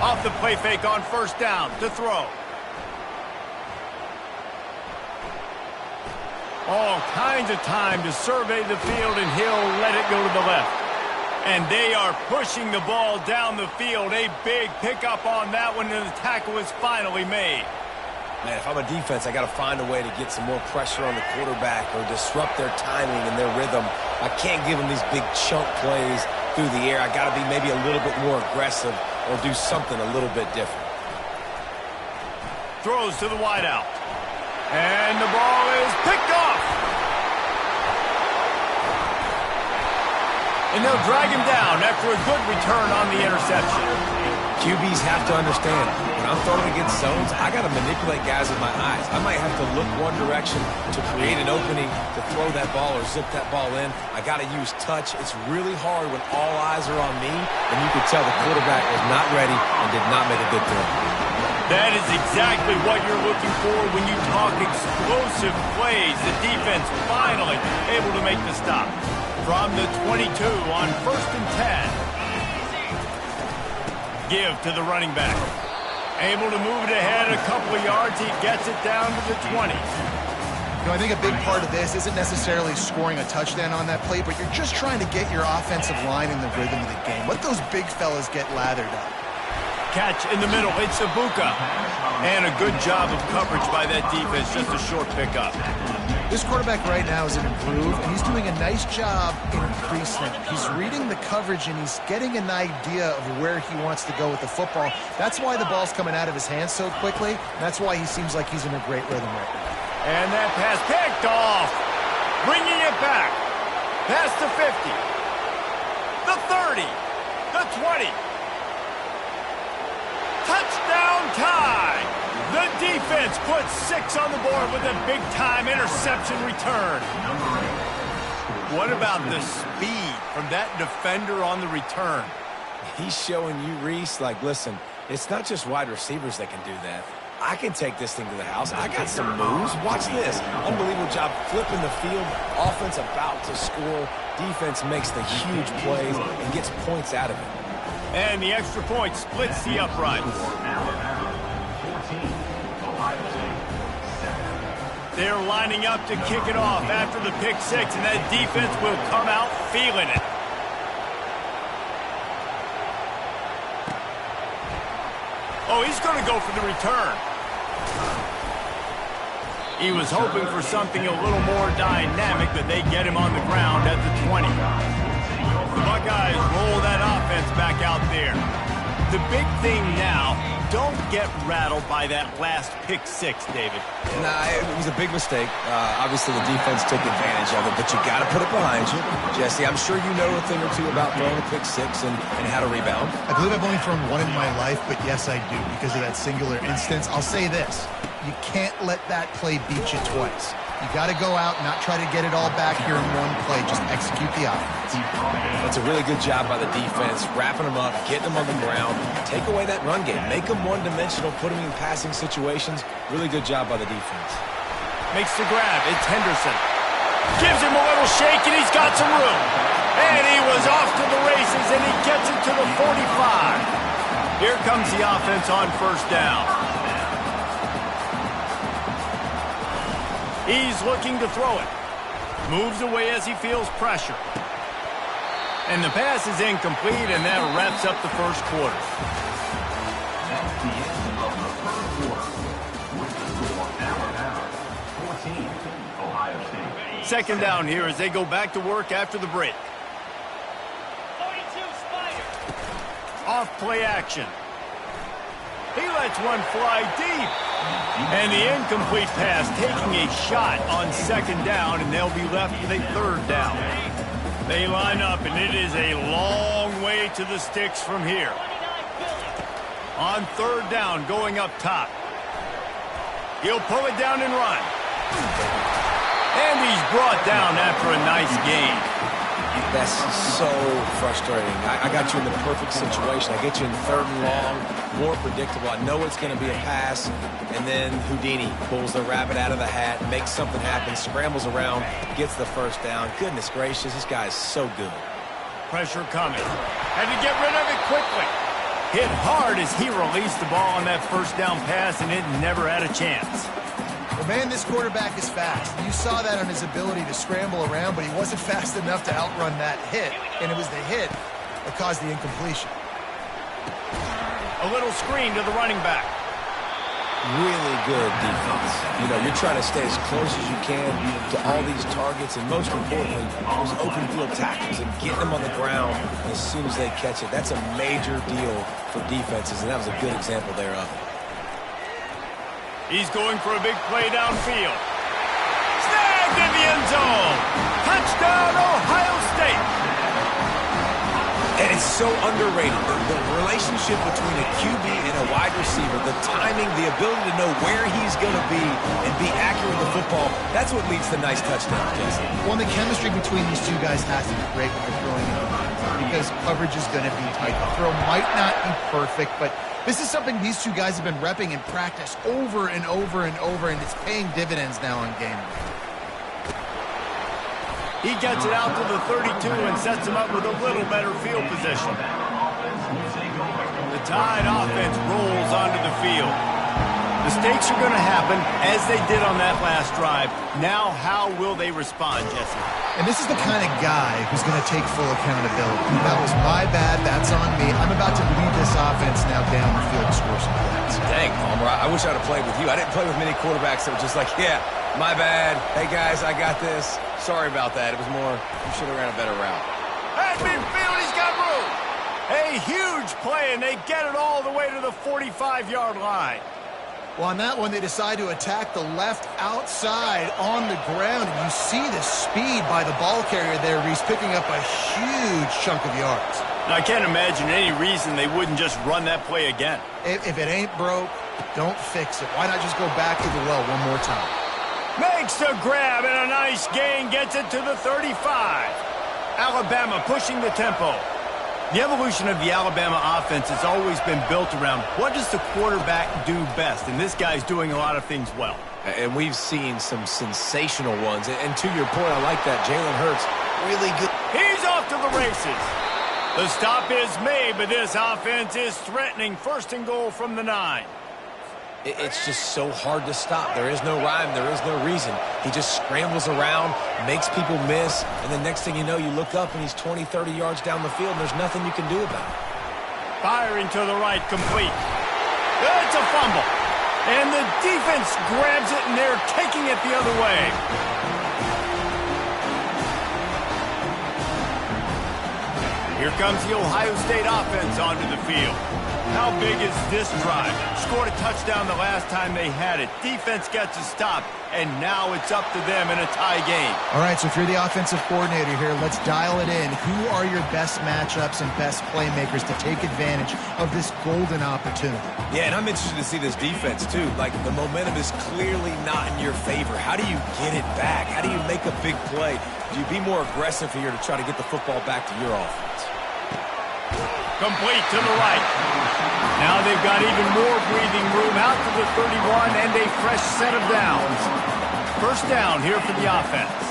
Off the play fake on first down to throw. All kinds of time to survey the field, and he'll let it go to the left. And they are pushing the ball down the field. A big pickup on that one, and the tackle is finally made. Man, if I'm a defense, I got to find a way to get some more pressure on the quarterback or disrupt their timing and their rhythm. I can't give them these big chunk plays through the air. I got to be maybe a little bit more aggressive or do something a little bit different. Throws to the wideout. And the ball is picked off. And they'll drag him down after a good return on the interception. QBs have to understand, when I'm throwing against zones, I got to manipulate guys with my eyes. I might have to look one direction to create an opening to throw that ball or zip that ball in. I got to use touch. It's really hard when all eyes are on me, and you could tell the quarterback was not ready and did not make a good throw. That is exactly what you're looking for when you talk explosive plays. The defense finally able to make the stop. From the 22 on 1st and 10. Give to the running back. Able to move it ahead a couple of yards. He gets it down to the 20. You know, I think a big part of this isn't necessarily scoring a touchdown on that play, but you're just trying to get your offensive line in the rhythm of the game. Let those big fellas get lathered up. Catch in the middle. It's Ibuka. And a good job of coverage by that defense. Just a short pickup. This quarterback right now is an improve, and he's doing a nice job in pre-snap. He's reading the coverage, and he's getting an idea of where he wants to go with the football. That's why the ball's coming out of his hands so quickly. That's why he seems like he's in a great rhythm right now. And that pass picked off. Bringing it back. Past the 50. The 30. The 20. Touchdown tie. The defense puts 6 on the board with a big-time interception return. What about the speed from that defender on the return? He's showing you, Reese, like, listen, it's not just wide receivers that can do that. I can take this thing to the house. I got some moves. Watch this. Unbelievable job flipping the field. Offense about to score. Defense makes the huge plays and gets points out of it. And the extra point splits the uprights. They're lining up to kick it off after the pick 6, and that defense will come out feeling it. Oh, he's going to go for the return. He was hoping for something a little more dynamic, but they get him on the ground at the 20. The Buckeyes roll that offense back out there. The big thing now, don't get rattled by that last pick 6, David. Nah, it was a big mistake. Obviously, the defense took advantage of it, but you got to put it behind you. Jesse, I'm sure you know a thing or two about throwing a pick 6 and how to rebound. I believe I've only thrown one in my life, but yes, I do, because of that singular instance. I'll say this. You can't let that play beat you twice. You got to go out and not try to get it all back here in one play. Just execute the offense. That's a really good job by the defense, wrapping them up, getting them on the ground, take away that run game, make them one-dimensional, put them in passing situations. Really good job by the defense. Makes the grab. It's Henderson. Gives him a little shake, and he's got some room. And he was off to the races, and he gets it to the 45. Here comes the offense on first down. He's looking to throw it. Moves away as he feels pressure. And the pass is incomplete, and that wraps up the first quarter. That's the end of the first quarter. With the score, Alabama 14, Ohio State. Second down here as they go back to work after the break. 42 Spider. Off play action. He lets one fly deep. And the incomplete pass taking a shot on second down, and they'll be left with a third down. They line up, and it is a long way to the sticks from here. On third down, going up top. He'll pull it down and run. And he's brought down after a nice gain. That's so frustrating. I got you in the perfect situation. I get you in third and long, more predictable. I know it's going to be a pass, and then Houdini pulls the rabbit out of the hat, makes something happen, scrambles around, gets the first down. Goodness gracious, this guy is so good. Pressure coming. Had to get rid of it quickly. Hit hard as he released the ball on that first down pass, and it never had a chance. Well, man, this quarterback is fast. You saw that on his ability to scramble around, but he wasn't fast enough to outrun that hit, and it was the hit that caused the incompletion. A little screen to the running back. Really good defense. You know, you're trying to stay as close as you can to all these targets, and most importantly, those open field tackles and getting them on the ground as soon as they catch it. That's a major deal for defenses, and that was a good example there of it. He's going for a big play downfield. Snagged in the end zone. Touchdown, Ohio State. And it's so underrated. The relationship between a QB and a wide receiver, the timing, the ability to know where he's going to be and be accurate with the football, that's what leads to nice touchdowns, Jesse. Well, the chemistry between these two guys has to be great when they're throwing in the line because coverage is going to be tight. The throw might not be perfect, but this is something these two guys have been repping in practice over and over and over, and it's paying dividends now on game day. He gets it out to the 32 and sets him up with a little better field position. The Tide offense rolls onto the field. Mistakes are going to happen, as they did on that last drive. Now, how will they respond, Jesse? And this is the kind of guy who's going to take full accountability. That was my bad. That's on me. I'm about to lead this offense now down the field to score some points. Dang, Palmer, I wish I'd have played with you. I didn't play with many quarterbacks that were just like, yeah, my bad. Hey, guys, I got this. Sorry about that. It was more, you should have ran a better route. At midfield, he's got room. A huge play, and they get it all the way to the 45-yard line. Well, on that one, they decide to attack the left outside on the ground, and you see the speed by the ball carrier there. He's picking up a huge chunk of yards. Now, I can't imagine any reason they wouldn't just run that play again. If it ain't broke, don't fix it. Why not just go back to the well one more time? Makes the grab, and a nice gain gets it to the 35. Alabama pushing the tempo. The evolution of the Alabama offense has always been built around what does the quarterback do best, and this guy's doing a lot of things well. And we've seen some sensational ones. And to your point, I like that. Jalen Hurts, really good. He's off to the races. The stop is made, but this offense is threatening. First and goal from the 9. It's just so hard to stop. There is no rhyme. There is no reason. He just scrambles around, makes people miss, and the next thing you know, you look up and he's 20, 30 yards down the field, and there's nothing you can do about it. Firing to the right, complete. It's a fumble. And the defense grabs it, and they're taking it the other way. Here comes the Ohio State offense onto the field. How big is this drive? Scored a touchdown the last time they had it. Defense gets a stop, and now it's up to them in a tie game. All right, so if you're the offensive coordinator here, let's dial it in. Who are your best matchups and best playmakers to take advantage of this golden opportunity? Yeah, and I'm interested to see this defense, too. Like, the momentum is clearly not in your favor. How do you get it back? How do you make a big play? Do you be more aggressive here to try to get the football back to your offense? Complete to the right. Now they've got even more breathing room out to the 31 and a fresh set of downs. First down here for the offense.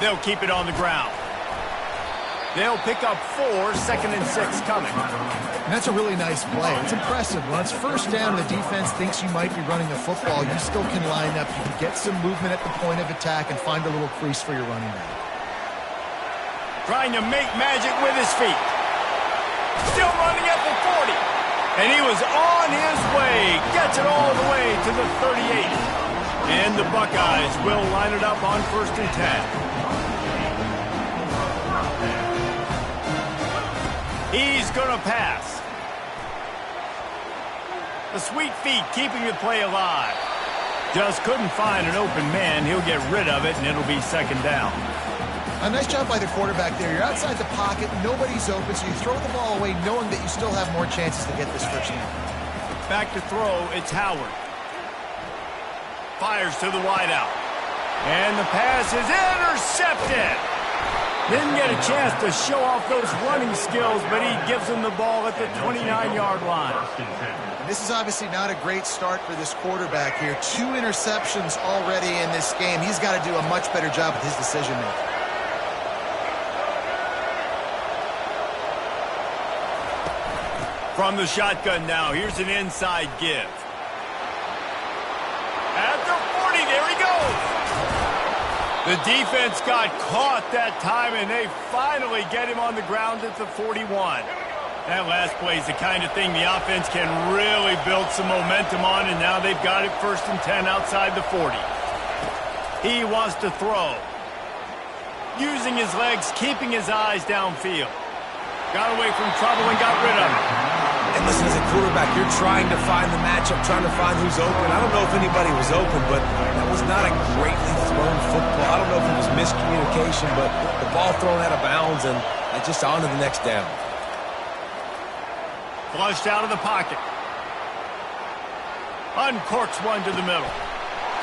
They'll keep it on the ground. They'll pick up 4, 2nd and 6 coming. And that's a really nice play. It's impressive. When it's first down and the defense thinks you might be running the football, you still can line up. You can get some movement at the point of attack and find a little crease for your running back. Trying to make magic with his feet. Still running at the 40. And he was on his way. Gets it all the way to the 38. And the Buckeyes will line it up on 1st and 10. He's going to pass. The sweet feet keeping the play alive. Just couldn't find an open man. He'll get rid of it, and it'll be second down. A nice job by the quarterback there. You're outside the pocket, nobody's open, so you throw the ball away knowing that you still have more chances to get this first down. Back to throw, it's Howard. Fires to the wideout. And the pass is intercepted. Didn't get a chance to show off those running skills, but he gives him the ball at the 29-yard line. This is obviously not a great start for this quarterback here. 2 interceptions already in this game. He's got to do a much better job with his decision-making. From the shotgun now, here's an inside give. At the 40, there he goes. The defense got caught that time, and they finally get him on the ground at the 41. That last play is the kind of thing the offense can really build some momentum on, and now they've got it 1st and 10 outside the 40. He wants to throw. Using his legs, keeping his eyes downfield. Got away from trouble and got rid of it. And listen, as a quarterback, you're trying to find the matchup, trying to find who's open. I don't know if anybody was open, but that was not a greatly thrown football. I don't know if it was miscommunication, but the ball thrown out of bounds and just on to the next down. Flushed out of the pocket. Uncorks one to the middle.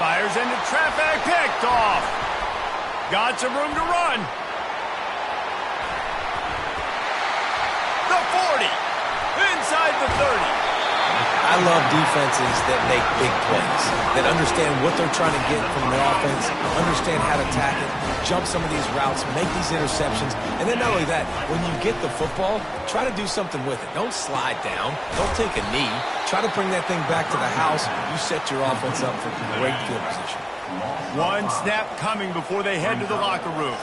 Fires into traffic, picked off. Got some room to run. The 40. Inside the 30. I love defenses that make big plays, that understand what they're trying to get from their offense, understand how to attack it, jump some of these routes, make these interceptions, and then not only that, when you get the football, try to do something with it. Don't slide down. Don't take a knee. Try to bring that thing back to the house. You set your offense up for great field position. One snap coming before they head to the locker room.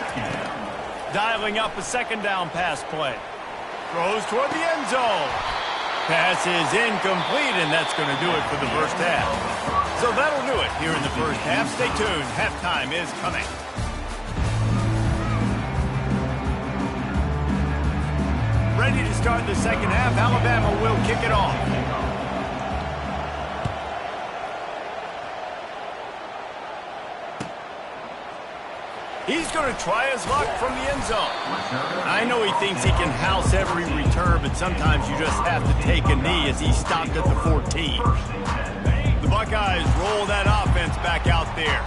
Dialing up a second down pass play. Throws toward the end zone. Pass is incomplete, and that's going to do it for the first half. So that'll do it here in the first half. Stay tuned. Halftime is coming. Ready to start the second half. Alabama will kick it off. He's going to try his luck from the end zone. I know he thinks he can house every return, but sometimes you just have to take a knee as he stopped at the 14. The Buckeyes roll that offense back out there.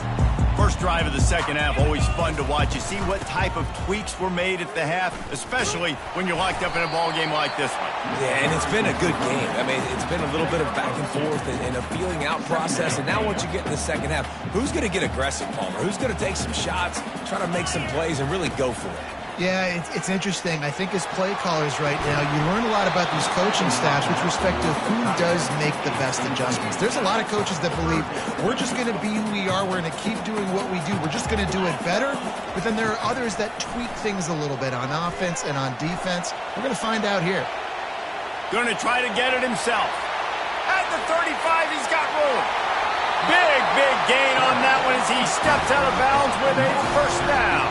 First drive of the second half, always fun to watch. You see what type of tweaks were made at the half, especially when you're locked up in a ball game like this one. Yeah, and it's been a good game. I mean, it's been a little bit of back and forth and a feeling out process. And now once you get in the second half, who's going to get aggressive, Palmer? Who's going to take some shots, try to make some plays, and really go for it? Yeah, it's interesting. I think as play callers right now, you learn a lot about these coaching staffs with respect to who does make the best adjustments. There's a lot of coaches that believe we're just going to be who we are. We're going to keep doing what we do. We're just going to do it better. But then there are others that tweak things a little bit on offense and on defense. We're going to find out here. Going to try to get it himself. At the 35, he's got room. Big gain on that one as he steps out of bounds with a first down.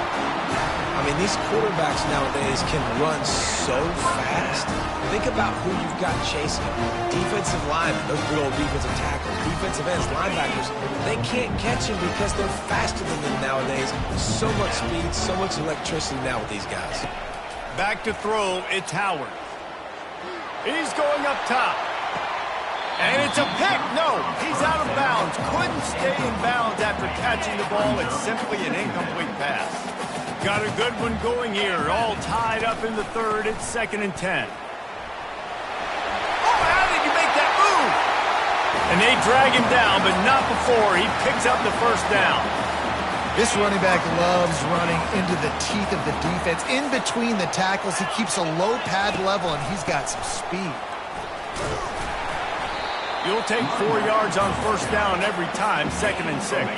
I mean, these quarterbacks nowadays can run so fast. Think about who you've got chasing. Defensive linemen, those good old defensive tackles, defensive ends, linebackers, they can't catch him because they're faster than them nowadays. So much speed, so much electricity now with these guys. Back to throw, it's Howard. He's going up top. And it's a pick. No, he's out of bounds. Couldn't stay in bounds after catching the ball. It's simply an incomplete pass. Got a good one going here. All tied up in the third. It's 2nd and 10. Oh, how did you make that move? And they drag him down, but not before he picks up the first down. This running back loves running into the teeth of the defense. In between the tackles, he keeps a low pad level, and he's got some speed. You'll take 4 yards on first down every time. 2nd and 6.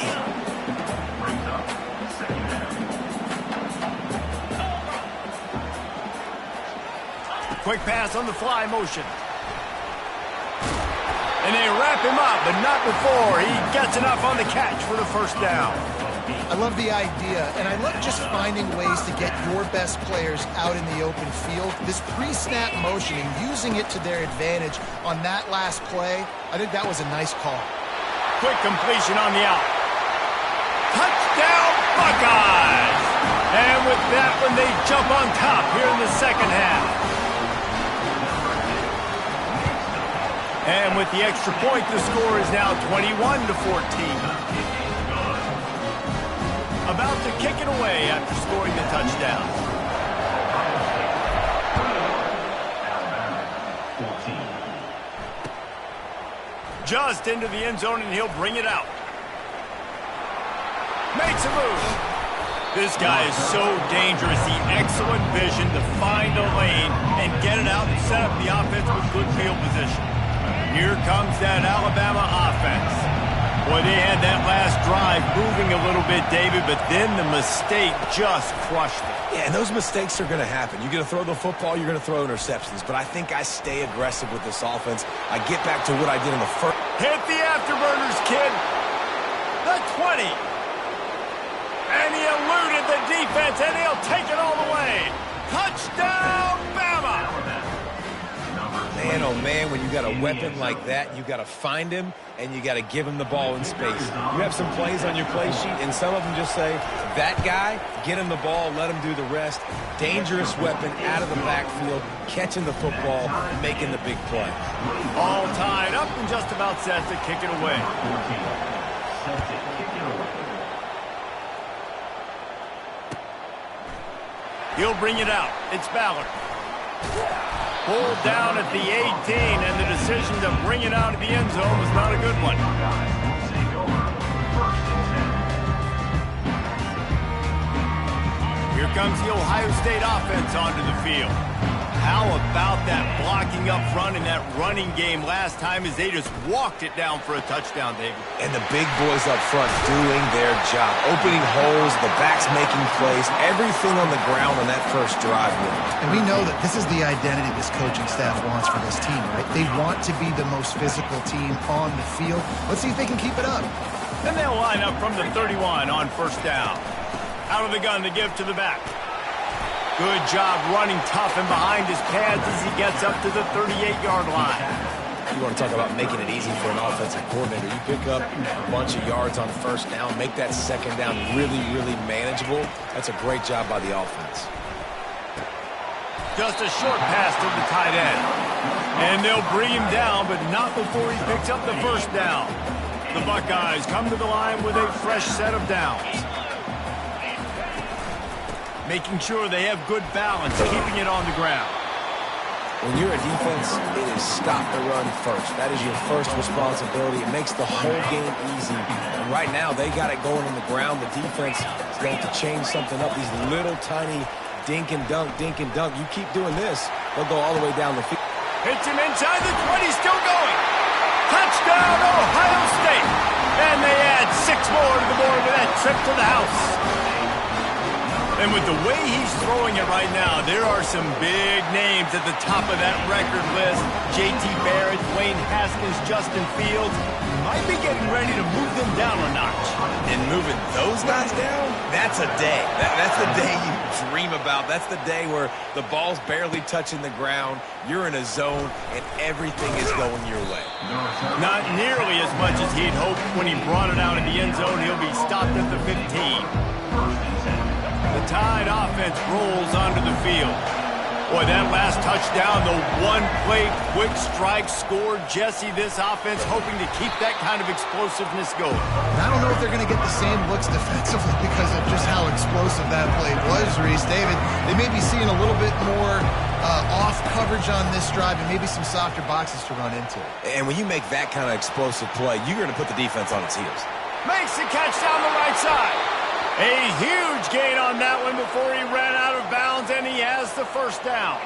Quick pass on the fly motion. And they wrap him up, but not before he gets enough on the catch for the first down. I love the idea, and I love just finding ways to get your best players out in the open field. This pre-snap motion and using it to their advantage on that last play, I think that was a nice call. Quick completion on the out. Touchdown, Buckeyes! And with that one, they jump on top here in the second half. And with the extra point, the score is now 21-14. About to kick it away after scoring the touchdown. Just into the end zone, and he'll bring it out. Makes a move. This guy is so dangerous. The excellent vision to find a lane and get it out and set up the offense with good field position. Here comes that Alabama offense. Boy, they had that last drive moving a little bit, David, but then the mistake just crushed it. Yeah, and those mistakes are going to happen. You're going to throw the football, you're going to throw interceptions. But I think I stay aggressive with this offense. I get back to what I did in the first. Hit the afterburners, kid. The 20. And he eluded the defense, and he'll take it all the way. Touchdown, Bama! Man, oh man, when you got a weapon like that, you got to find him, and you got to give him the ball in space. You have some plays on your play sheet, and some of them just say, that guy, get him the ball, let him do the rest. Dangerous weapon out of the backfield, catching the football, making the big play. All tied up and just about set to kick it away. He'll bring it out. It's Ballard. Pulled down at the 18, and the decision to bring it out of the end zone was not a good one. Here comes the Ohio State offense onto the field. How about that blocking up front and that running game last time as they just walked it down for a touchdown, David? And the big boys up front doing their job. Opening holes, the backs making plays, everything on the ground on that first drive. And we know that this is the identity this coaching staff wants for this team, right? They want to be the most physical team on the field. Let's see if they can keep it up. Then they'll line up from the 31 on first down. Out of the gun to give to the back. Good job running tough and behind his pads as he gets up to the 38-yard line. You want to talk about making it easy for an offensive coordinator. You pick up a bunch of yards on first down, make that second down really, really manageable. That's a great job by the offense. Just a short pass to the tight end. And they'll bring him down, but not before he picks up the first down. The Buckeyes come to the line with a fresh set of downs. Making sure they have good balance, keeping it on the ground. When you're a defense, it is stop the run first. That is your first responsibility. It makes the whole game easy. And right now, they got it going on the ground. The defense is going to have to change something up. These little tiny dink and dunk, dink and dunk. You keep doing this, they'll go all the way down the field. Hits him inside the 20, still going. Touchdown, Ohio State. And they add 6 more to the board with that trip to the house. And with the way he's throwing it right now, there are some big names at the top of that record list. J.T. Barrett, Dwayne Haskins, Justin Fields. Might be getting ready to move them down a notch. And moving those guys down, that's a day. That's the day you dream about. That's the day where the ball's barely touching the ground, you're in a zone, and everything is going your way. Not nearly as much as he'd hoped when he brought it out of the end zone. He'll be stopped at the 15. The Tide offense rolls onto the field. Boy, that last touchdown, the one-play quick strike scored. Jesse, this offense hoping to keep that kind of explosiveness going. And I don't know if they're going to get the same looks defensively because of just how explosive that play was, Reese. David, they may be seeing a little bit more off coverage on this drive and maybe some softer boxes to run into. And when you make that kind of explosive play, you're going to put the defense on its heels. Makes the catch down the right side. A huge gain on that one before he ran out of bounds, and he has the first down.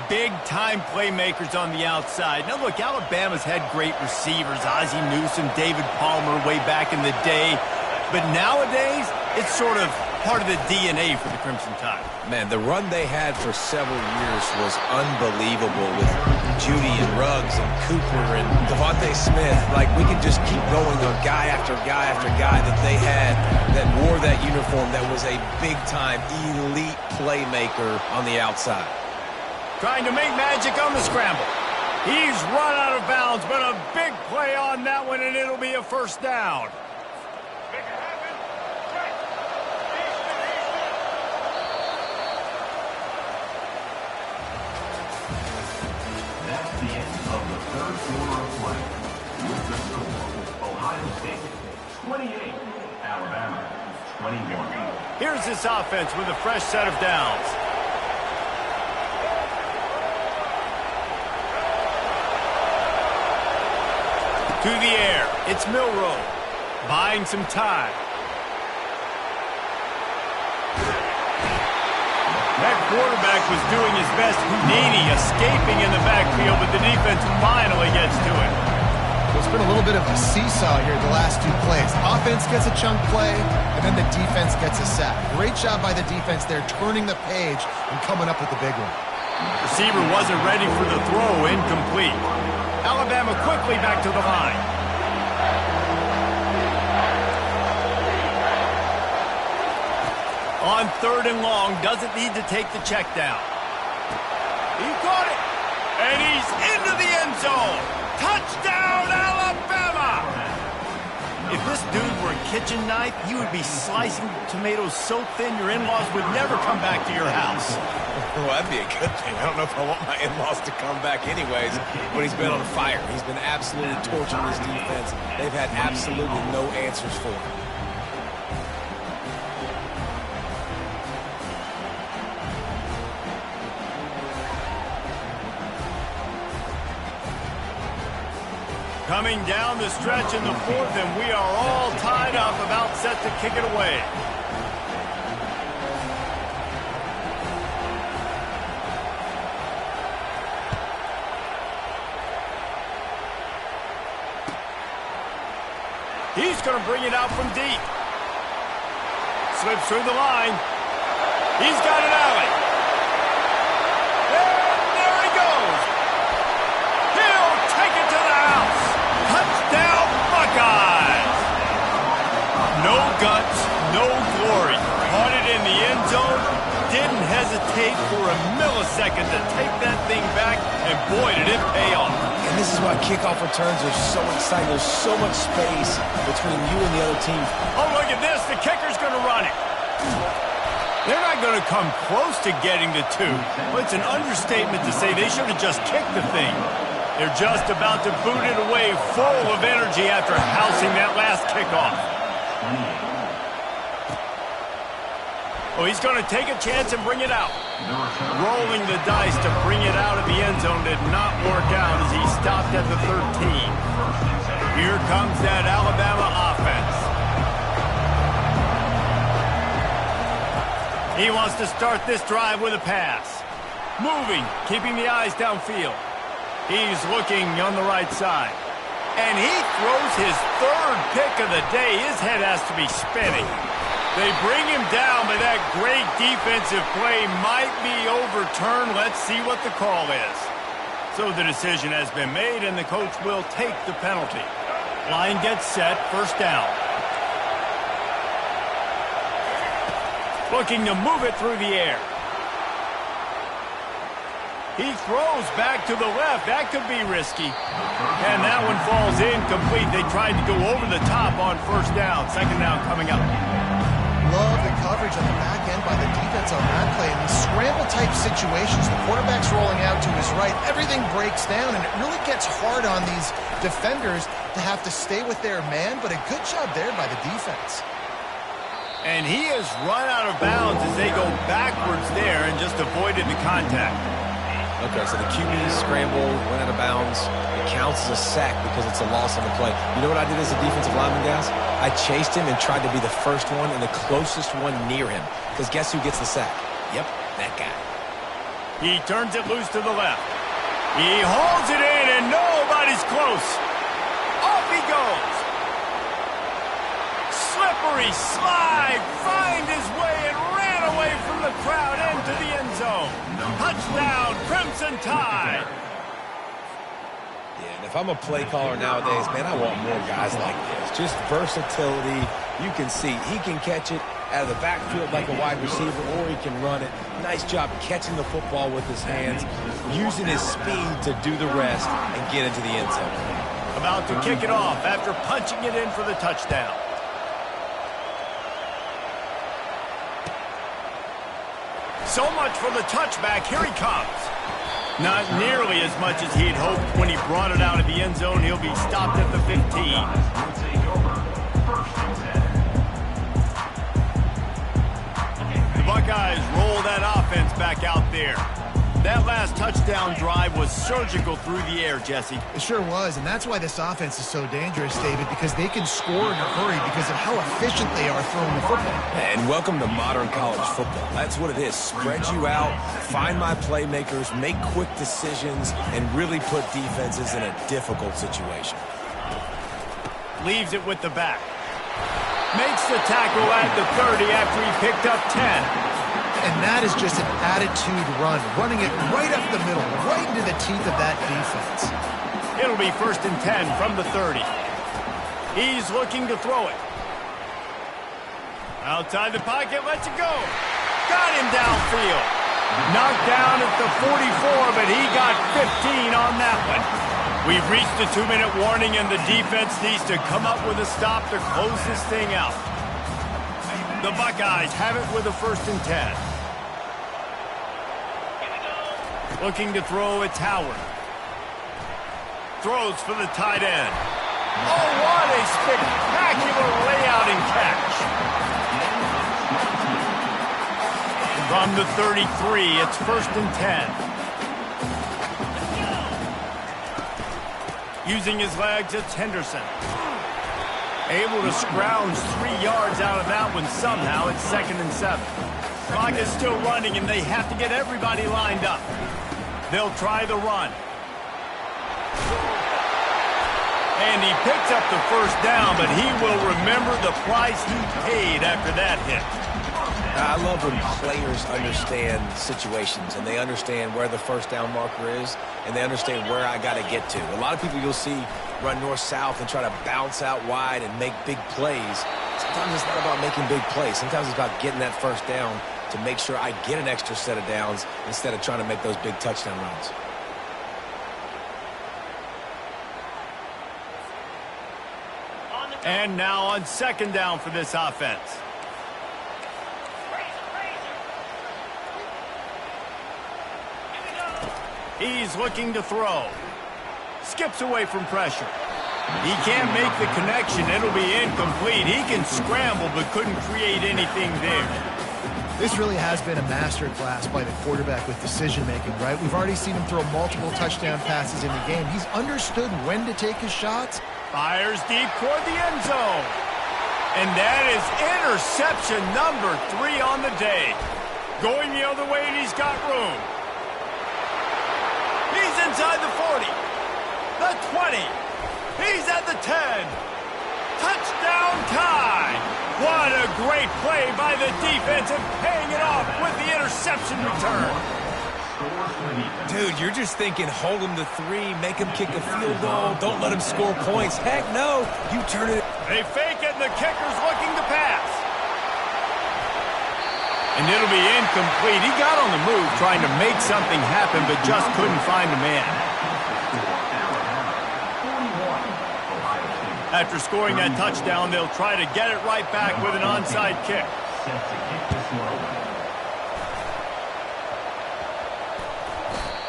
Big-time playmakers on the outside. Now, look, Alabama's had great receivers, Ozzie Newsome, David Palmer way back in the day. But nowadays, it's sort of part of the DNA for the Crimson Tide. Man, the run they had for several years was unbelievable with Judy and Ruggs and Cooper and Devontae Smith. Like, we could just keep going on guy after guy after guy that they had that wore that uniform that was a big-time elite playmaker on the outside. Trying to make magic on the scramble. He's run out of bounds, but a big play on that one, and it'll be a first down. That's the end of the third quarter of play. With the score, Ohio State 28, Alabama 21. Here's this offense with a fresh set of downs. To the air, it's Milroe, buying some time. That quarterback was doing his best Houdini, escaping in the backfield, but the defense finally gets to it. It's been a little bit of a seesaw here the last two plays. Offense gets a chunk play, and then the defense gets a sack. Great job by the defense there, turning the page and coming up with the big one. Receiver wasn't ready for the throw, incomplete. Alabama quickly back to the line. On 3rd and long, doesn't need to take the check down. He caught it, and he's into the end zone. Touchdown, Alabama! If this dude were a kitchen knife, you would be slicing tomatoes so thin your in-laws would never come back to your house. Well, that'd be a good thing. I don't know if I want my in-laws to come back anyways, but he's been on fire. He's been absolutely torching this defense. They've had absolutely no answers for him. Coming down the stretch in the 4th, and we are all tied up, about set to kick it away. He's going to bring it out from deep. Slips through the line. He's got an alley. And there he goes. He'll take it to the house. Touchdown, Buckeyes! No guts, no glory. Caught it in the end zone. Didn't hesitate for a millisecond to take that thing back, and boy, did it pay off. And this is why kickoff returns are so exciting. There's so much space between you and the other team. Oh, look at this. The kicker's going to run it. They're not going to come close to getting the 2, but it's an understatement to say they should have just kicked the thing. They're just about to boot it away, full of energy after housing that last kickoff. Oh, he's going to take a chance and bring it out. Rolling the dice to bring it out of the end zone did not work out as he stopped at the 13. Here comes that Alabama offense. He wants to start this drive with a pass. Moving, keeping the eyes downfield. He's looking on the right side. And he throws his 3rd pick of the day. His head has to be spinning. They bring him down, but that great defensive play might be overturned. Let's see what the call is. So the decision has been made, and the coach will take the penalty. Line gets set, first down. Looking to move it through the air. He throws back to the left. That could be risky. And that one falls incomplete. They tried to go over the top on first down. Second down coming up. Love the coverage on the back end by the defense on that play. In these scramble-type situations, the quarterback's rolling out to his right. Everything breaks down, and it really gets hard on these defenders to have to stay with their man, but a good job there by the defense. And he has run out of bounds as they go backwards there and just avoided the contact. Okay, so the QB scramble, went out of bounds. It counts as a sack because it's a loss on the play. You know what I did as a defensive lineman, guys? I chased him and tried to be the first one and the closest one near him. Because guess who gets the sack? Yep, that guy. He turns it loose to the left. He holds it in, and nobody's close. Off he goes. Slippery slippery slide, find his way and ran away from the crowd into the end zone. Touchdown, Crimson Tide. Yeah, and if I'm a play caller nowadays, man, I want more guys like this. Just versatility. You can see he can catch it out of the backfield like a wide receiver, or he can run it. Nice job catching the football with his hands, using his speed to do the rest and get into the end zone. About to kick it off after punching it in for the touchdown. So much for the touchback. Here he comes. Not nearly as much as he'd hoped when he brought it out of the end zone. He'll be stopped at the 15. Buckeyes roll that offense back out there. That last touchdown drive was surgical through the air, Jesse. It sure was, and that's why this offense is so dangerous, David, because they can score in a hurry because of how efficient they are throwing the football. And welcome to modern college football. That's what it is. Spread you out, find my playmakers, make quick decisions, and really put defenses in a difficult situation. Leaves it with the back. Makes the tackle at the 30 after he picked up 10. And that is just an attitude run, running it right up the middle, right into the teeth of that defense. It'll be 1st and 10 from the 30. He's looking to throw it. Outside the pocket, lets it go. Got him downfield. Knocked down at the 44, but he got 15 on that one. We've reached the 2-minute warning, and the defense needs to come up with a stop to close this thing out. The Buckeyes have it with a 1st and 10. Looking to throw, it's Howard. Throws for the tight end. Oh, what a spectacular layout and catch. From the 33, it's 1st and 10. Using his legs, it's Henderson. Able to scrounge 3 yards out of that one somehow. It's 2nd and 7. Clock is still running, and they have to get everybody lined up. They'll try the run. And he picks up the 1st down, but he will remember the price he paid after that hit. I love when players understand situations and they understand where the 1st down marker is and they understand where I got to get to. A lot of people you'll see run north-south and try to bounce out wide and make big plays. Sometimes it's not about making big plays. Sometimes it's about getting that 1st down to make sure I get an extra set of downs instead of trying to make those big touchdown runs. And now on 2nd down for this offense. He's looking to throw. Skips away from pressure. He can't make the connection. It'll be incomplete. He can scramble but couldn't create anything there. This really has been a master class by the quarterback with decision-making, right? We've already seen him throw multiple touchdown passes in the game. He's understood when to take his shots. Fires deep toward the end zone. And that is interception number 3 on the day. Going the other way, and he's got room. He's inside the 40, the 20. He's at the 10. Touchdown Tide. What a great play by the defense and paying it off with the interception return. Dude, you're just thinking hold him to 3, make him kick a field goal, don't let him score points. Heck no, you turn it. They fake it, and the kicker's looking to pass. And it'll be incomplete. He got on the move trying to make something happen, but just couldn't find a man. After scoring that touchdown, they'll try to get it right back with an onside kick.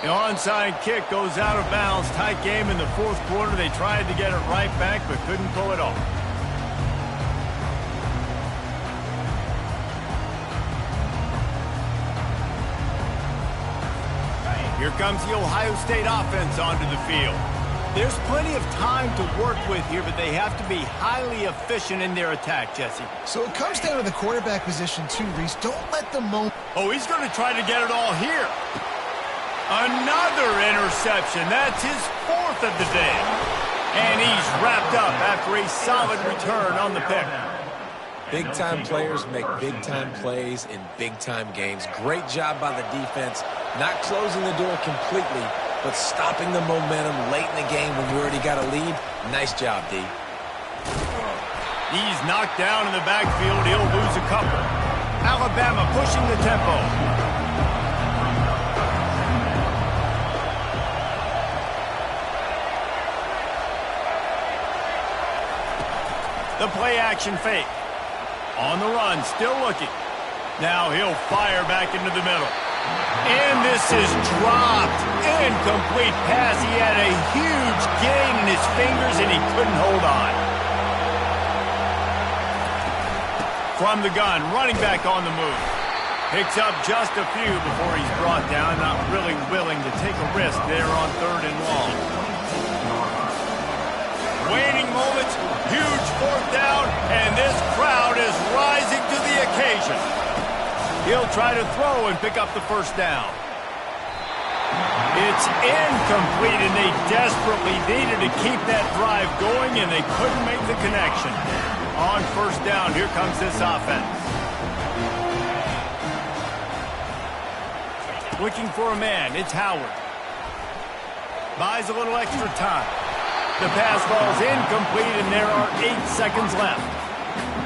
The onside kick goes out of bounds. Tight game in the 4th quarter. They tried to get it right back, but couldn't pull it off. Here comes the Ohio State offense onto the field. There's plenty of time to work with here, but they have to be highly efficient in their attack, Jesse. So it comes down to the quarterback position too, Reese. Don't let the moment... Oh, he's going to try to get it all here. Another interception. That's his 4th of the day. And he's wrapped up after a solid return on the pick. Big-time players make big-time plays in big-time games. Great job by the defense, not closing the door completely, but stopping the momentum late in the game when you already got a lead. Nice job, D. He's knocked down in the backfield. He'll lose a couple. Alabama pushing the tempo. The play action fake. On the run, still looking. Now he'll fire back into the middle. And this is dropped. Incomplete pass. He had a huge gain in his fingers and he couldn't hold on. From the gun, running back on the move. Picks up just a few before he's brought down. Not really willing to take a risk there on 3rd and long. Waiting moments, huge 4th down, and this crowd is rising to the occasion. He'll try to throw and pick up the 1st down. It's incomplete, and they desperately needed to keep that drive going, and they couldn't make the connection. On 1st down, here comes this offense. Looking for a man, it's Howard. Buys a little extra time. The pass falls incomplete, and there are 8 seconds left.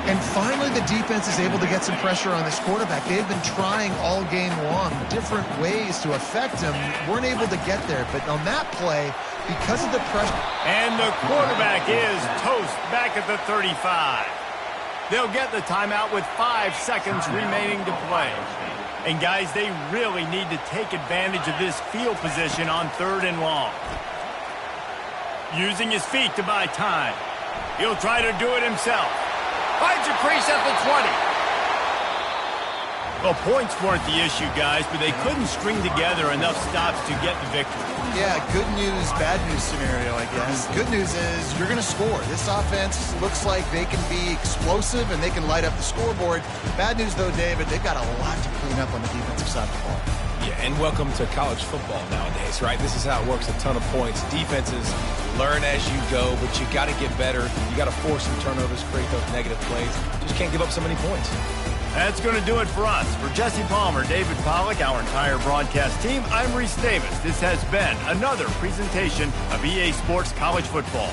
And finally, the defense is able to get some pressure on this quarterback. They've been trying all game long different ways to affect him. Weren't able to get there, but on that play, because of the pressure. And the quarterback is toast back at the 35. They'll get the timeout with 5 seconds remaining to play. And guys, they really need to take advantage of this field position on 3rd and long. Using his feet to buy time. He'll try to do it himself. Finds a crease at the 20. Well, points weren't the issue, guys, but they couldn't string together enough stops to get the victory. Yeah, good news, bad news scenario, I guess. Good news is you're going to score. This offense looks like they can be explosive and they can light up the scoreboard. Bad news, though, David, they've got a lot to clean up on the defensive side of the ball. Yeah, and welcome to college football nowadays, right? This is how it works, a ton of points. Defenses learn as you go, but you got to get better. You got to force some turnovers, create those negative plays. Just can't give up so many points. That's going to do it for us. For Jesse Palmer, David Pollack, our entire broadcast team, I'm Reese Davis. This has been another presentation of EA Sports College Football.